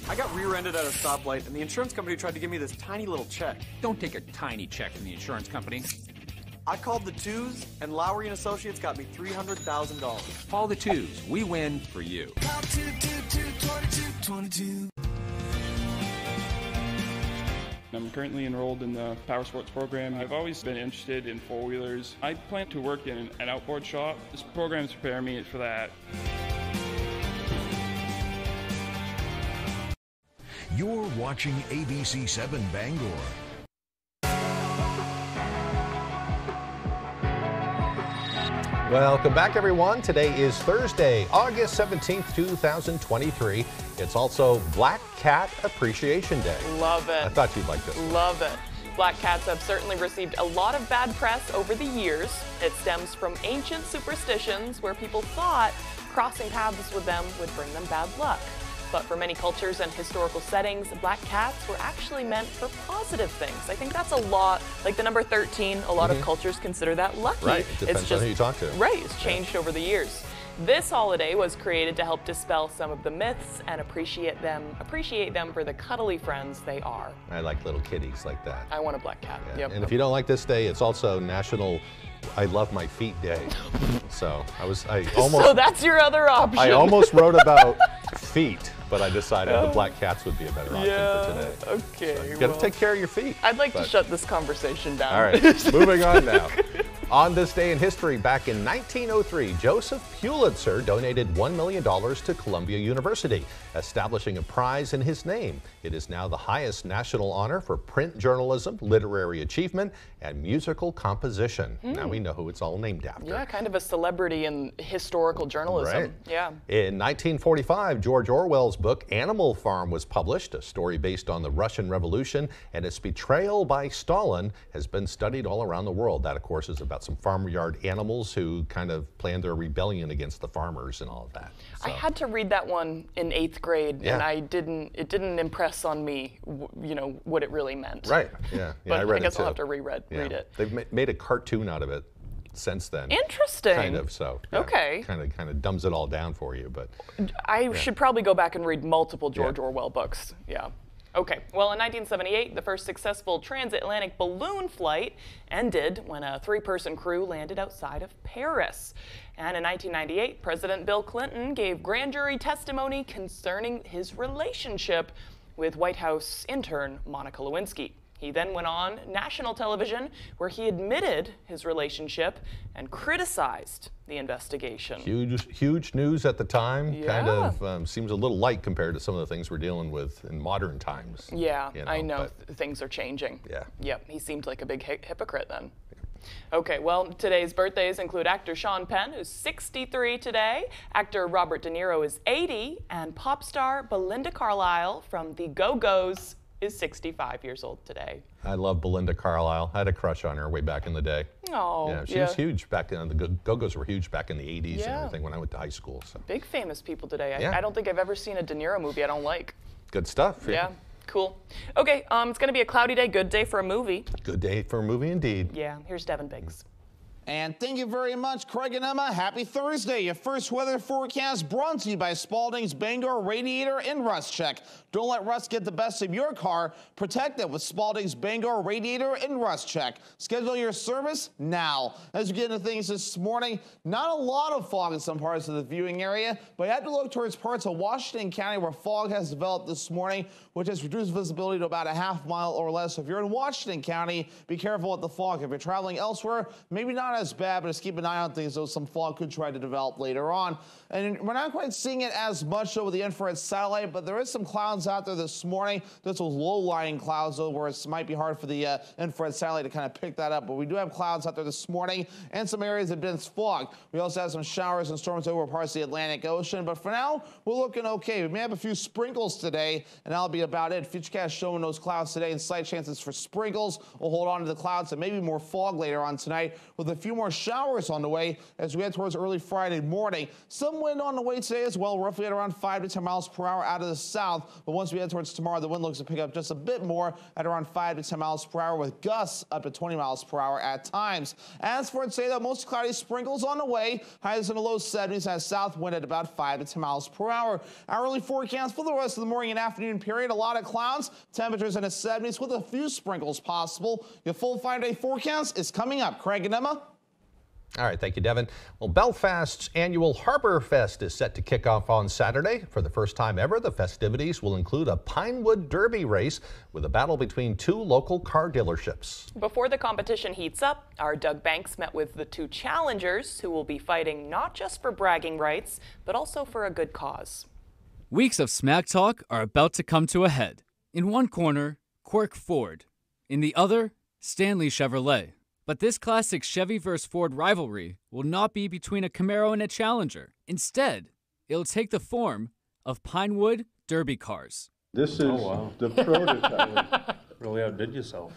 I got rear-ended at a stoplight, and the insurance company tried to give me this tiny little check. Don't take a tiny check from the insurance company. I called the Twos, and Lowry & Associates got me $300,000. Call the Twos. We win for you. I'm currently enrolled in the power sports program. I've always been interested in four-wheelers. I plan to work in an outboard shop. This program's preparing me for that. You're watching ABC 7 Bangor. Welcome back, everyone. Today is Thursday, August 17th, 2023. It's also Black Cat Appreciation Day. Love it. I thought you'd like this. Love it. Black cats have certainly received a lot of bad press over the years. It stems from ancient superstitions where people thought crossing paths with them would bring them bad luck. But for many cultures and historical settings, black cats were actually meant for positive things. I think that's a lot, like the number 13, a lot of cultures consider that lucky. Right, it depends on who you talk to. Right, it's changed over the years. This holiday was created to help dispel some of the myths and appreciate them for the cuddly friends they are. I like little kitties like that. I want a black cat. Yeah. Yep. And if you don't like this day, it's also National I Love My Feet Day. So So that's your other option. I almost wrote about feet, but I decided the black cats would be a better option for today. Okay. So you got to take care of your feet. I'd like to shut this conversation down. All right, moving on now. On this day in history, back in 1903, Joseph Pulitzer donated $1 million to Columbia University, establishing a prize in his name. It is now the highest national honor for print journalism, literary achievement, and musical composition. Now we know who it's all named after. Yeah, kind of a celebrity in historical journalism. Right. Yeah. In 1945, George Orwell's book Animal Farm was published, a story based on the Russian Revolution, and its betrayal by Stalin has been studied all around the world. That, of course, is about about some farmyard animals who kind of planned their rebellion against the farmers and all of that. I had to read that one in 8th grade, and it didn't impress on me, what it really meant. Right, yeah. But I read I guess it too. I'll have to read it. They've made a cartoon out of it since then. Interesting. Kind of, so. Yeah, okay. Kind of dumbs it all down for you, but. I should probably go back and read multiple George Orwell books. Yeah. Okay, well, in 1978, the first successful transatlantic balloon flight ended when a 3-person crew landed outside of Paris. And in 1998, President Bill Clinton gave grand jury testimony concerning his relationship with White House intern Monica Lewinsky. He then went on national television where he admitted his relationship and criticized the investigation. Huge news at the time. Yeah. Kind of seems a little light compared to some of the things we're dealing with in modern times. Yeah, I know things are changing. Yeah. Yep, he seemed like a big hypocrite then. Okay, well, today's birthdays include actor Sean Penn, who's 63 today, actor Robert De Niro is 80, and pop star Belinda Carlisle from the Go-Go's is 65 years old today. I love Belinda Carlisle. I had a crush on her way back in the day. Oh, yeah. She was huge back then. The Go-Go's were huge back in the 80s and everything when I went to high school. So. Big famous people today. Yeah. I don't think I've ever seen a De Niro movie I don't like. Good stuff. Yeah, cool. Okay, it's going to be a cloudy day. Good day for a movie. Good day for a movie indeed. Yeah, here's Devin Biggs. And thank you very much, Craig and Emma. Happy Thursday. Your first weather forecast brought to you by Spalding's Bangor Radiator and Rust Check. Don't let rust get the best of your car. Protect it with Spalding's Bangor Radiator and Rust Check. Schedule your service now. As we get into things this morning, not a lot of fog in some parts of the viewing area, but you have to look towards parts of Washington County where fog has developed this morning, which has reduced visibility to about a half-mile or less. So if you're in Washington County, be careful with the fog. If you're traveling elsewhere, maybe not as bad, but just keep an eye on things, though some fog could try to develop later on. And we're not quite seeing it as much, though, with the infrared satellite, but there is some clouds out there this morning. This was low-lying clouds, though, where it might be hard for the infrared satellite to kind of pick that up. But we do have clouds out there this morning and some areas of dense fog. We also have some showers and storms over parts of the Atlantic Ocean. But for now, we're looking okay. We may have a few sprinkles today, and that'll be about it. Futurecast showing those clouds today and slight chances for sprinkles. We'll hold on to the clouds and maybe more fog later on tonight with a few more showers on the way as we head towards early Friday morning. Some wind on the way today as well, roughly at around 5 to 10 miles per hour out of the south. But once we head towards tomorrow, the wind looks to pick up just a bit more at around 5 to 10 miles per hour with gusts up to 20 miles per hour at times. As for today, though, most cloudy sprinkles on the way. Highs in the low 70s and a south wind at about 5 to 10 miles per hour. Our early forecast for the rest of the morning and afternoon period, a lot of clouds, temperatures in the 70s with a few sprinkles possible. Your full 5-day forecast is coming up. Craig and Emma. All right, thank you, Devin. Well, Belfast's annual Harbor Fest is set to kick off on Saturday. For the first time ever, the festivities will include a Pinewood Derby race with a battle between 2 local car dealerships. Before the competition heats up, our Doug Banks met with the 2 challengers who will be fighting not just for bragging rights, but also for a good cause. Weeks of smack talk are about to come to a head. In one corner, Quirk Ford. In the other, Stanley Chevrolet. But this classic Chevy vs. Ford rivalry will not be between a Camaro and a Challenger. Instead, it'll take the form of Pinewood Derby cars. This is the prototype. Really outdid yourself.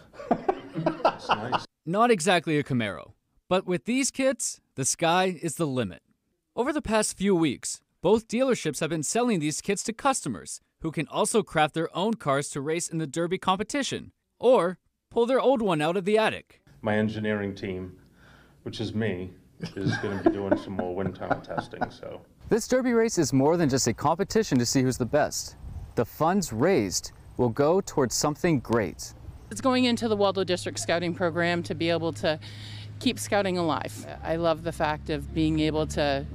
That's nice. Not exactly a Camaro, but with these kits, the sky is the limit. Over the past few weeks, both dealerships have been selling these kits to customers who can also craft their own cars to race in the Derby competition or pull their old one out of the attic. My engineering team, which is me, is going to be doing some more wind tunnel testing. So This Derby race is more than just a competition to see who's the best. The funds raised will go towards something great. It's going into the Waldo District Scouting Program to be able to keep scouting alive. I love the fact of being able to,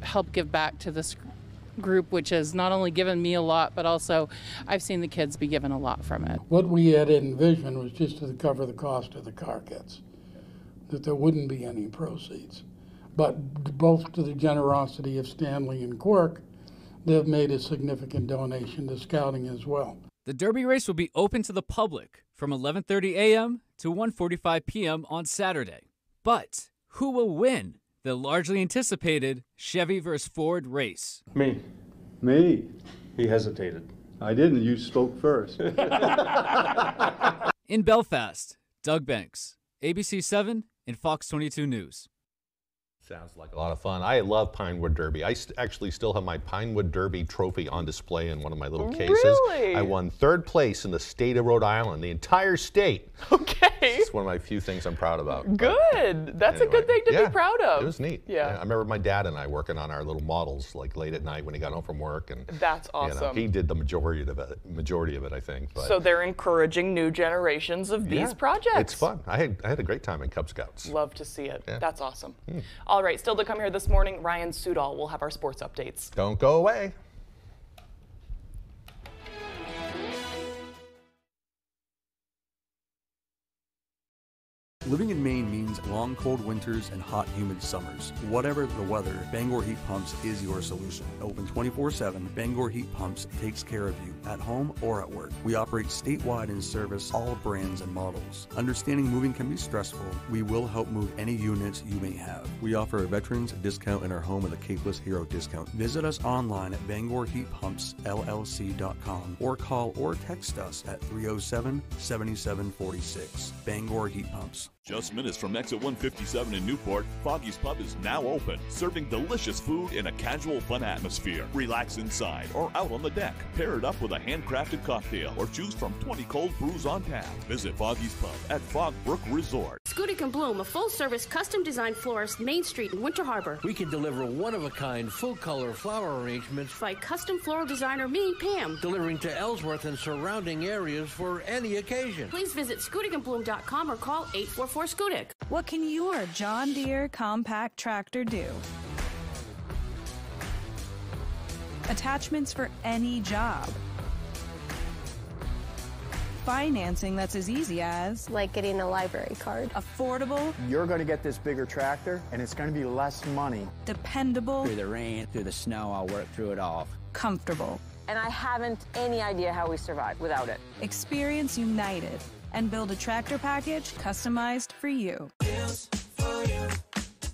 help give back to this group, which has not only given me a lot, but also I've seen the kids be given a lot from it. What we had envisioned was just to cover the cost of the car kits, that there wouldn't be any proceeds. But both to the generosity of Stanley and Quirk, they've made a significant donation to scouting as well. The Derby race will be open to the public from 11:30 a.m. to 1:45 p.m. on Saturday. But who will win the largely anticipated Chevy vs. Ford race? Me. He hesitated. I didn't. You spoke first. In Belfast, Doug Banks, ABC 7 in Fox 22 News. Sounds like a lot of fun. I love Pinewood Derby. I actually still have my Pinewood Derby trophy on display in one of my little cases. Really? I won 3rd place in the state of Rhode Island, the entire state. Okay. It's one of my few things I'm proud about. Good. That's a good thing to be proud of. It was neat. Yeah. I remember my dad and I working on our little models like late at night when he got home from work, and that's awesome. He did the majority of it, I think. But, so they're encouraging new generations of these projects. It's fun. I had a great time in Cub Scouts. Love to see it. Yeah. That's awesome. All right, still to come here this morning, Ryan Sudol will have our sports updates. Don't go away. Living in Maine means long, cold winters and hot, humid summers. Whatever the weather, Bangor Heat Pumps is your solution. Open 24/7, Bangor Heat Pumps takes care of you at home or at work. We operate statewide and service all brands and models. Understanding moving can be stressful. We will help move any units you may have. We offer a veterans discount in our home and a Capeless Hero discount. Visit us online at BangorHeatPumpsLLC.com or call or text us at 307-7746. Bangor Heat Pumps. Just minutes from exit 157 in Newport, Foggy's Pub is now open, serving delicious food in a casual, fun atmosphere. Relax inside or out on the deck. Pair it up with a handcrafted cocktail or choose from 20 cold brews on tap. Visit Foggy's Pub at Fogbrook Resort. Scudic and Bloom, a full-service, custom-designed florist, Main Street in Winter Harbor. We can deliver one-of-a-kind, full-color flower arrangements by custom floral designer me, Pam. Delivering to Ellsworth and surrounding areas for any occasion. Please visit scudicandbloom.com or call 844 Scudic. What can your John Deere compact tractor do? Attachments for any job. Financing that's as easy as... like getting a library card. Affordable. You're going to get this bigger tractor, and it's going to be less money. Dependable. Through the rain, through the snow, I'll work through it all. Comfortable. And I haven't any idea how we survive without it. Experience United and build a tractor package customized for you. Feels for you.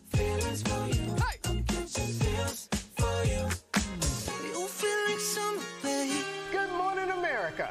Feelings for you. Hey. I'm catching feels for you. You feel like summer, babe. Good morning, America.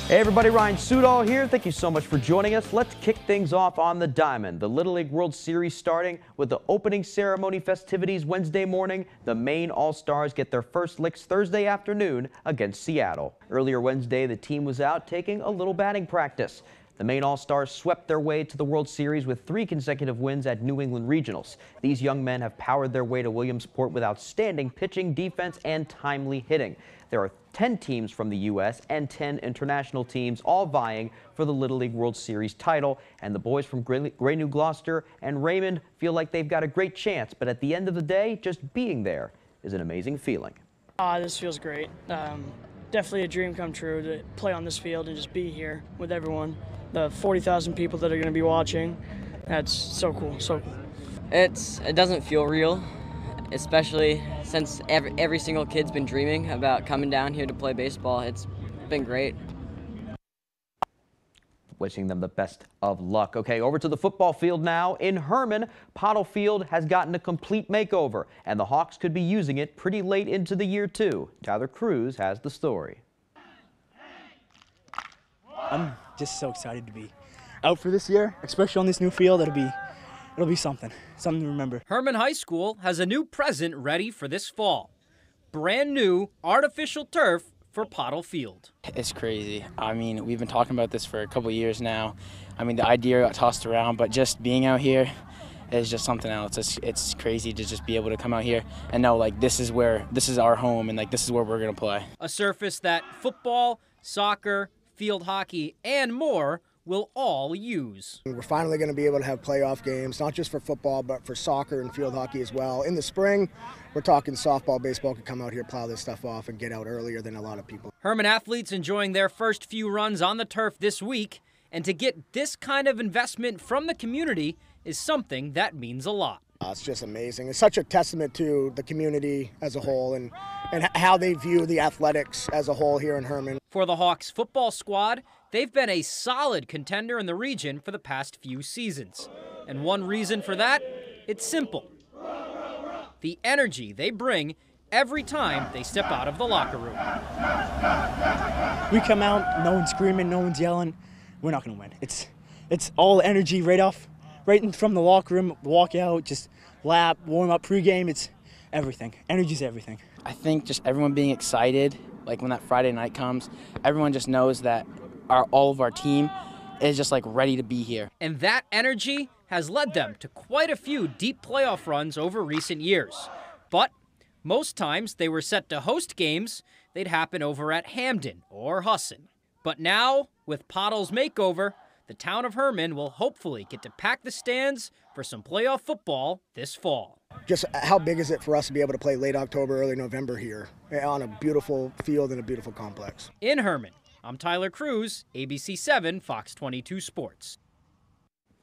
Hey everybody, Ryan Sudol here. Thank you so much for joining us. Let's kick things off on the diamond. The Little League World Series starting with the opening ceremony festivities Wednesday morning. The Maine All-Stars get their first licks Thursday afternoon against Seattle. Earlier Wednesday, the team was out taking a little batting practice. The Maine All-Stars swept their way to the World Series with 3 consecutive wins at New England Regionals. These young men have powered their way to Williamsport with outstanding pitching, defense, and timely hitting. There are 10 teams from the U.S. and 10 international teams all vying for the Little League World Series title, and the boys from Gray New Gloucester and Raymond feel like they've got a great chance, but at the end of the day, just being there is an amazing feeling. This feels great. Definitely a dream come true to play on this field and just be here with everyone. The 40,000 people that are going to be watching, that's so cool, so cool. It doesn't feel real, especially since every single kid's been dreaming about coming down here to play baseball. It's been great. Wishing them the best of luck. Okay, over to the football field now. In Herman, Pottle Field has gotten a complete makeover, and the Hawks could be using it pretty late into the year, too. Tyler Cruz has the story. I'm just so excited to be out for this year, especially on this new field. It'll be something to remember. Herman High School has a new present ready for this fall. Brand new artificial turf for Pottle Field. It's crazy. I mean, we've been talking about this for a couple of years now. I mean, the idea got tossed around, but just being out here is just something else. It's crazy to just be able to come out here and know, like, this is our home, and like this is where we're gonna play. A surface that football, soccer, field hockey, and more will all use. We're finally going to be able to have playoff games, not just for football, but for soccer and field hockey as well. In the spring, we're talking softball, baseball could come out here, plow this stuff off, and get out earlier than a lot of people. Herman athletes enjoying their first few runs on the turf this week, and to get this kind of investment from the community is something that means a lot. It's just amazing. It's such a testament to the community as a whole and how they view the athletics as a whole here in Herman. For the Hawks football squad, they've been a solid contender in the region for the past few seasons. And one reason for that, it's simple. The energy they bring every time they step out of the locker room. We come out, no one's screaming, no one's yelling. We're not going to win. It's all energy right from the locker room, walk out, just lap, warm up, pregame. It's everything. Energy's everything. I think just everyone being excited, like when that Friday night comes, everyone just knows that all of our team is just like ready to be here. And that energy has led them to quite a few deep playoff runs over recent years. But most times they were set to host games, they'd happen over at Hamden or Husson. But now, with Pottle's makeover, the town of Herman will hopefully get to pack the stands for some playoff football this fall. Just how big is it for us to be able to play late October, early November here on a beautiful field and a beautiful complex? In Herman, I'm Tyler Cruz, ABC 7 Fox 22 Sports.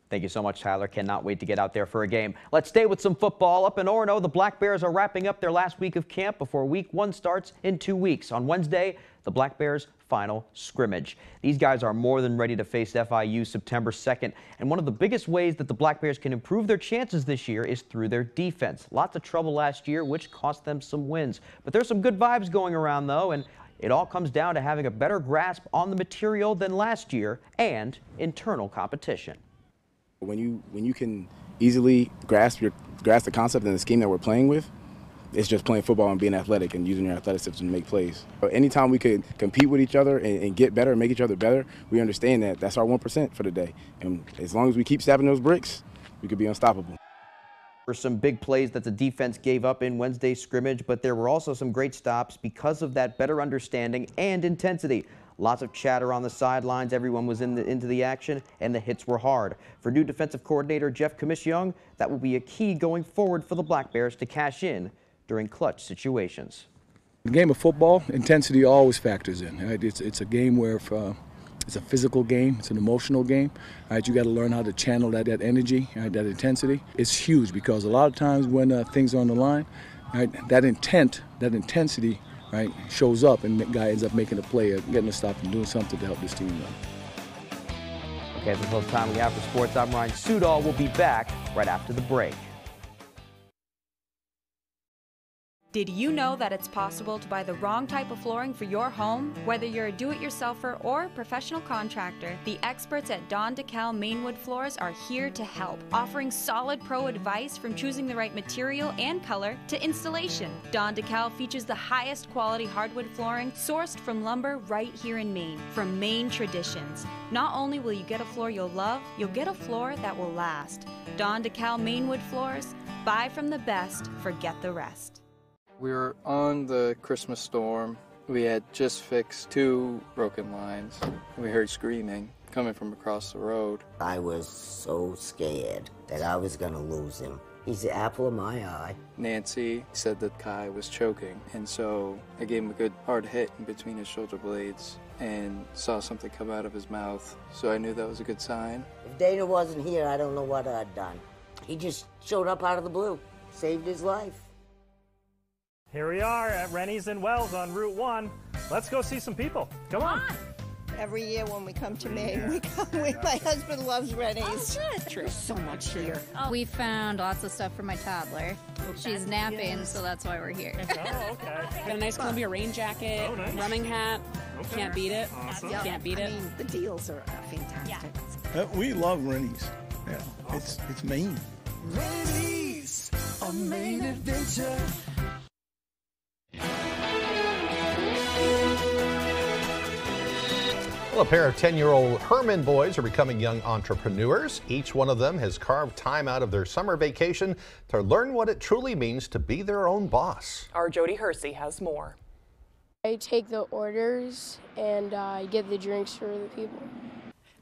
Thank you so much, Tyler. Cannot wait to get out there for a game. Let's stay with some football. Up in Orono, the Black Bears are wrapping up their last week of camp before week 1 starts in 2 weeks. On Wednesday, the Black Bears' final scrimmage. These guys are more than ready to face FIU September 2nd. And one of the biggest ways that the Black Bears can improve their chances this year is through their defense. Lots of trouble last year, which cost them some wins. But there's some good vibes going around, though, and it all comes down to having a better grasp on the material than last year and internal competition. When you can easily grasp the concept and the scheme that we're playing with, it's just playing football and being athletic and using your athleticism to make plays. But anytime we could compete with each other and get better and make each other better, we understand that that's our 1% for the day. And as long as we keep snapping those bricks, we could be unstoppable. For some big plays that the defense gave up in Wednesday's scrimmage, but there were also some great stops because of that better understanding and intensity. Lots of chatter on the sidelines. Everyone was into the action, and the hits were hard. For new defensive coordinator Jeff Commissiong, that will be a key going forward for the Black Bears to cash in during clutch situations. In the game of football, intensity always factors in. Right? It's a game where it's a physical game, it's an emotional game. Right? You got to learn how to channel that energy, right? That intensity. It's huge because a lot of times when things are on the line, right, that intensity, right, shows up, and the guy ends up making a play, getting a stop and doing something to help this team win. Okay, that's all the time we have for sports. I'm Ryan Sudol. We'll be back right after the break. Did you know that it's possible to buy the wrong type of flooring for your home? Whether you're a do-it-yourselfer or professional contractor, the experts at Don DeKalb Mainwood Floors are here to help, offering solid pro advice from choosing the right material and color to installation. Don DeKalb features the highest quality hardwood flooring sourced from lumber right here in Maine, from Maine traditions. Not only will you get a floor you'll love, you'll get a floor that will last. Don DeKalb Mainwood Floors, buy from the best, forget the rest. We were on the Christmas storm. We had just fixed 2 broken lines. We heard screaming coming from across the road. I was so scared that I was going to lose him. He's the apple of my eye. Nancy said that Kai was choking, and so I gave him a good hard hit in between his shoulder blades and saw something come out of his mouth, so I knew that was a good sign. If Dana wasn't here, I don't know what I'd done. He just showed up out of the blue, saved his life. Here we are at Rennie's in Wells on Route 1. Let's go see some people. Come on. Every year when we come to Maine, we come with my husband loves Rennie's. Oh, good. There's so much here. We found lots of stuff for my toddler. She's napping, so that's why we're here. Oh, okay. Got a nice Columbia rain jacket, rumming hat. Okay. Can't beat it. Awesome. Can't beat it. I mean, the deals are fantastic. We love Rennie's. Yeah, it's Maine. Rennie's, a Maine adventure. Well, a pair of 10-year-old Herman boys are becoming young entrepreneurs. Each one of them has carved time out of their summer vacation to learn what it truly means to be their own boss. Our Jody Hersey has more. I take the orders and I get the drinks for the people.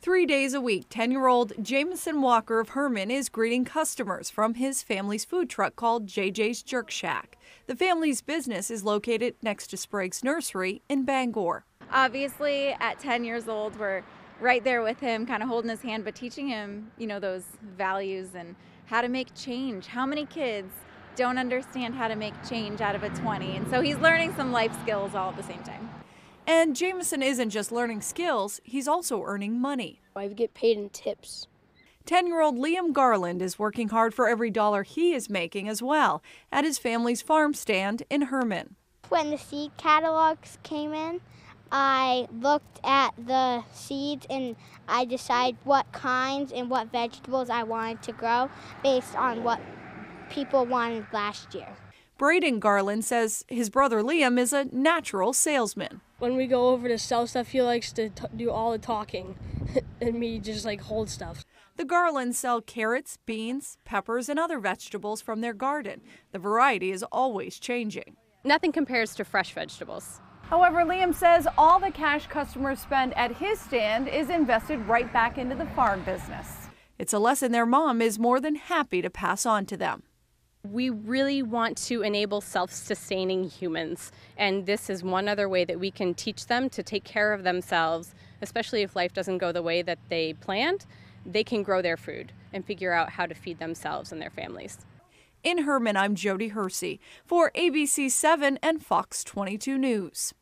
3 days a week, 10-year-old Jameson Walker of Herman is greeting customers from his family's food truck called JJ's Jerk Shack. The family's business is located next to Sprague's Nursery in Bangor. Obviously, at 10 years old, we're right there with him, kind of holding his hand, but teaching him, those values and how to make change. How many kids don't understand how to make change out of a 20? And so he's learning some life skills all at the same time. And Jameson isn't just learning skills, he's also earning money. I get paid in tips. 10-year-old Liam Garland is working hard for every dollar he is making as well at his family's farm stand in Herman. When the seed catalogs came in, I looked at the seeds and I decided what kinds and what vegetables I wanted to grow based on what people wanted last year. Braden Garland says his brother Liam is a natural salesman. When we go over to sell stuff, he likes to do all the talking and me just like hold stuff. The Garlands sell carrots, beans, peppers, and other vegetables from their garden. The variety is always changing. Nothing compares to fresh vegetables. However, Liam says all the cash customers spend at his stand is invested right back into the farm business. It's a lesson their mom is more than happy to pass on to them. We really want to enable self-sustaining humans, and this is one other way that we can teach them to take care of themselves, especially if life doesn't go the way that they planned. They can grow their food and figure out how to feed themselves and their families. In Herman, I'm Jody Hersey for ABC 7 and Fox 22 News.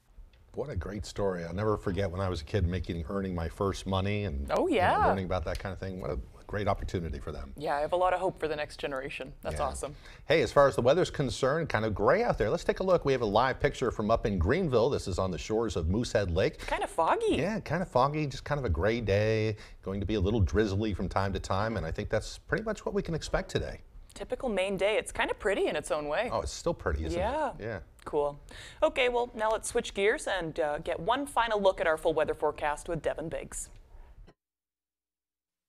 What a great story. I'll never forget when I was a kid earning my first money and learning about that kind of thing. What a great opportunity for them. Yeah, I have a lot of hope for the next generation. That's awesome. Hey, as far as the weather's concerned, kind of gray out there. Let's take a look. We have a live picture from up in Greenville. This is on the shores of Moosehead Lake. Kind of foggy. Yeah, kind of foggy, just kind of a gray day. Going to be a little drizzly from time to time, and I think that's pretty much what we can expect today. Typical Maine day. It's kind of pretty in its own way. Oh, it's still pretty, isn't it? Yeah. Cool. Okay, well, now let's switch gears and get one final look at our full weather forecast with Devin Biggs.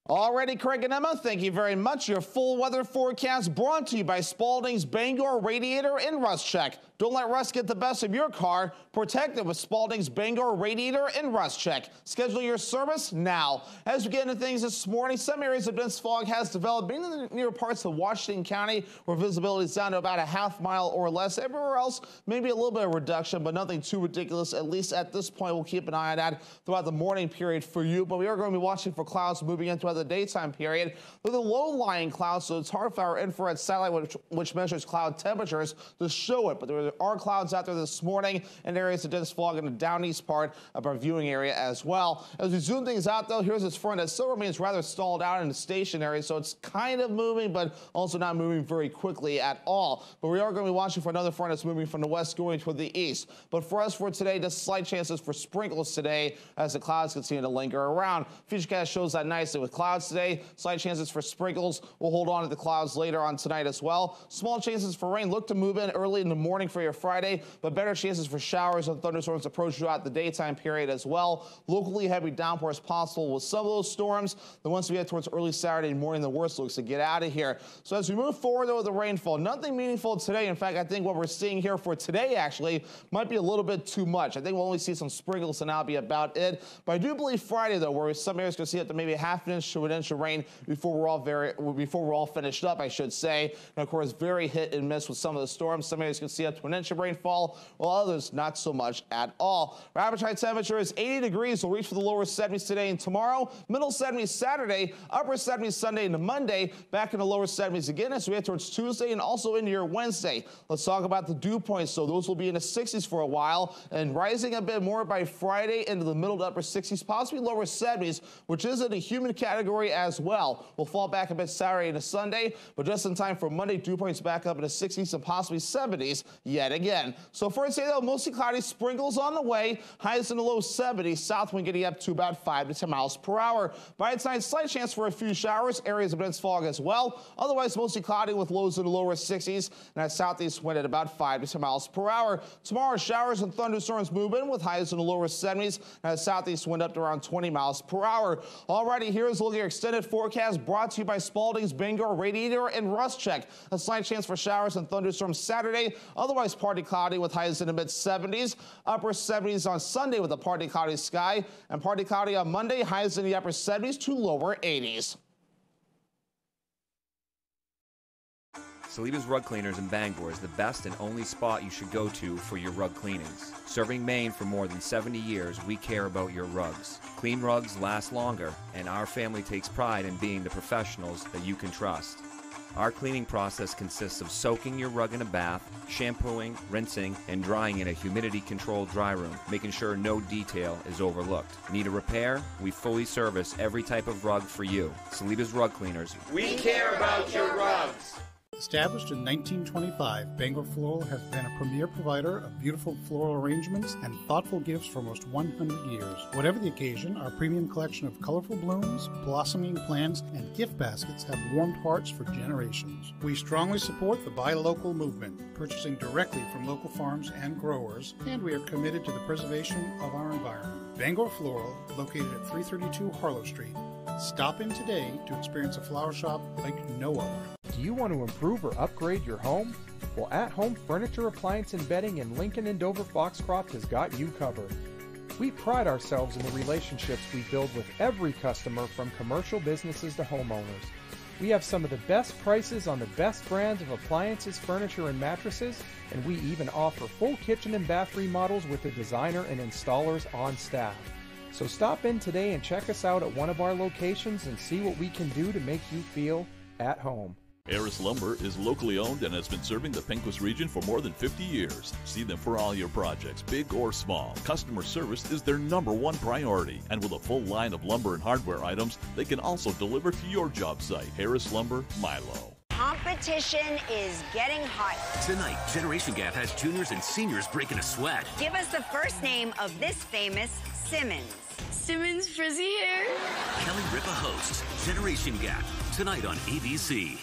Alrighty, Craig and Emma, thank you very much. Your full weather forecast brought to you by Spalding's Bangor Radiator and Rust Check. Don't let rust get the best of your car. Protect it with Spalding's Bangor Radiator and Rust Check. Schedule your service now. As we get into things this morning, some areas of dense fog has developed, mainly in the near parts of Washington County, where visibility is down to about a half mile or less. Everywhere else, maybe a little bit of reduction, but nothing too ridiculous. At least at this point, we'll keep an eye on that throughout the morning period for you. But we are going to be watching for clouds moving into the daytime period. They're the low-lying clouds, so it's hard for our infrared satellite, which measures cloud temperatures, to show it. But there are clouds out there this morning and areas of dense fog in the down east part of our viewing area as well. As we zoom things out, though, here's this front that still remains rather stalled out in the stationary, so it's kind of moving, but also not moving very quickly at all. But we are going to be watching for another front that's moving from the west going toward the east. But for us for today, just slight chances for sprinkles today as the clouds continue to linger around. Futurecast shows that nicely with clouds today. Slight chances for sprinkles. We'll hold on to the clouds later on tonight as well. Small chances for rain. Look to move in early in the morning for your Friday, but better chances for showers and thunderstorms approach throughout the daytime period as well. Locally heavy downpours possible with some of those storms. Then once we get towards early Saturday morning, the worst looks to get out of here. So as we move forward, though, with the rainfall, nothing meaningful today. In fact, I think what we're seeing here for today actually might be a little bit too much. I think we'll only see some sprinkles and that'll be about it. But I do believe Friday, though, where some areas going to see up to maybe half an inch to an inch of rain before we're all finished up, I should say. And of course, very hit and miss with some of the storms. Some areas can see up to an inch of rainfall, while others not so much at all. Our average high temperature is 80 degrees. We'll reach for the lower 70s today and tomorrow. Middle 70s Saturday, upper 70s Sunday into Monday. Back in the lower 70s again as we head towards Tuesday and also into your Wednesday. Let's talk about the dew points. So those will be in the 60s for a while and rising a bit more by Friday into the middle to upper 60s, possibly lower 70s, which is in the humid category as well. We'll fall back a bit Saturday into Sunday, but just in time for Monday, dew points back up in the 60s and possibly 70s yet again. So for today, though, mostly cloudy, sprinkles on the way, highs in the low 70s, south wind getting up to about 5 to 10 miles per hour. By tonight, slight chance for a few showers, areas of dense fog as well. Otherwise, mostly cloudy with lows in the lower 60s, and that southeast wind at about 5 to 10 miles per hour. Tomorrow, showers and thunderstorms move in with highs in the lower 70s, and that southeast wind up to around 20 miles per hour. Alrighty, here's a look at your extended forecast brought to you by Spalding's Bangor Radiator and Rust Check. A slight chance for showers and thunderstorms Saturday, otherwise partly cloudy with highs in the mid-70s, upper 70s on Sunday with a partly cloudy sky, and partly cloudy on Monday, highs in the upper 70s to lower 80s. Salita's Rug Cleaners in Bangor is the best and only spot you should go to for your rug cleanings. Serving Maine for more than 70 years, we care about your rugs. Clean rugs last longer, and our family takes pride in being the professionals that you can trust. Our cleaning process consists of soaking your rug in a bath, shampooing, rinsing, and drying in a humidity-controlled dry room, making sure no detail is overlooked. Need a repair? We fully service every type of rug for you. Saliba's Rug Cleaners. We care about your rugs. Established in 1925, Bangor Floral has been a premier provider of beautiful floral arrangements and thoughtful gifts for almost 100 years. Whatever the occasion, our premium collection of colorful blooms, blossoming plants, and gift baskets have warmed hearts for generations. We strongly support the Buy Local movement, purchasing directly from local farms and growers, and we are committed to the preservation of our environment. Bangor Floral, located at 332 Harlow Street. Stop in today to experience a flower shop like no other. Do you want to improve or upgrade your home? Well, At Home Furniture, Appliance, and Bedding in Lincoln and Dover Foxcroft has got you covered. We pride ourselves in the relationships we build with every customer, from commercial businesses to homeowners. We have some of the best prices on the best brands of appliances, furniture, and mattresses, and we even offer full kitchen and bath remodels with a designer and installers on staff. So stop in today and check us out at one of our locations and see what we can do to make you feel at home. Harris Lumber is locally owned and has been serving the Pequot region for more than 50 years. See them for all your projects, big or small. Customer service is their #1 priority. And with a full line of lumber and hardware items, they can also deliver to your job site. Harris Lumber, Milo. Competition is getting hot. Tonight, Generation Gap has juniors and seniors breaking a sweat. Give us the first name of this famous Simmons. Simmons frizzy hair. Kelly Ripa hosts Generation Gap tonight on ABC.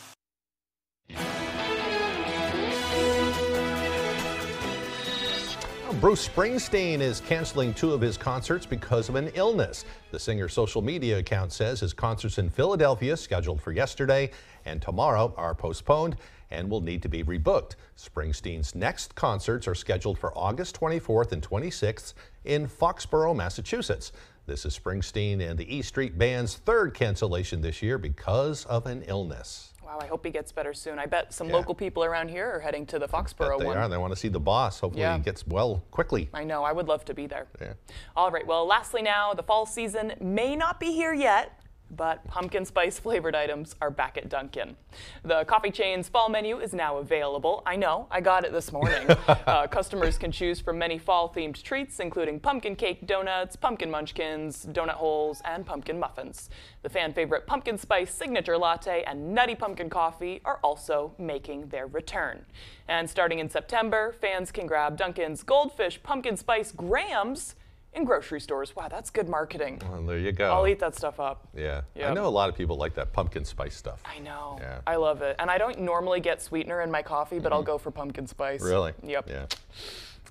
Bruce Springsteen is canceling 2 of his concerts because of an illness. The singer's social media account says his concerts in Philadelphia, scheduled for yesterday and tomorrow, are postponed and will need to be rebooked. Springsteen's next concerts are scheduled for August 24th and 26th in Foxborough, Massachusetts. This is Springsteen and the E Street Band's 3rd cancellation this year because of an illness. Wow, I hope he gets better soon. I bet some local people around here are heading to the Foxborough one. They are. They want to see the boss. Hopefully he gets well quickly. I know. I would love to be there. Yeah. All right. Well, lastly now, the fall season may not be here yet, but pumpkin spice flavored items are back at Dunkin'. The coffee chain's fall menu is now available. I know, I got it this morning. Customers can choose from many fall-themed treats, including pumpkin cake donuts, pumpkin munchkins, donut holes, and pumpkin muffins. The fan-favorite pumpkin spice signature latte and nutty pumpkin coffee are also making their return. And starting in September, fans can grab Dunkin's Goldfish Pumpkin Spice Grahams in grocery stores. Wow, that's good marketing. Well, there you go. I'll eat that stuff up. Yeah. Yep. I know a lot of people like that pumpkin spice stuff. I know. Yeah. I love it. And I don't normally get sweetener in my coffee, but I'll go for pumpkin spice. Really? Yep. Yeah.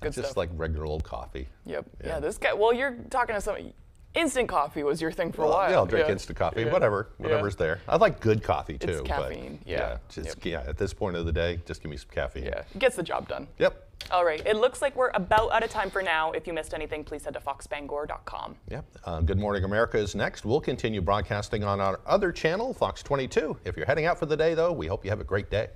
Good It's just stuff. like regular old coffee. Yep. Yeah, this guy, well, you're talking to somebody. Instant coffee was your thing for a while. Yeah, I'll drink instant coffee, whatever's there. I like good coffee too. It's caffeine, But at this point of the day, just give me some caffeine. Yeah, it gets the job done. Yep. All right, it looks like we're about out of time for now. If you missed anything, please head to foxbangor.com. Yep. Good Morning America is next. We'll continue broadcasting on our other channel, Fox 22. If you're heading out for the day, though, we hope you have a great day.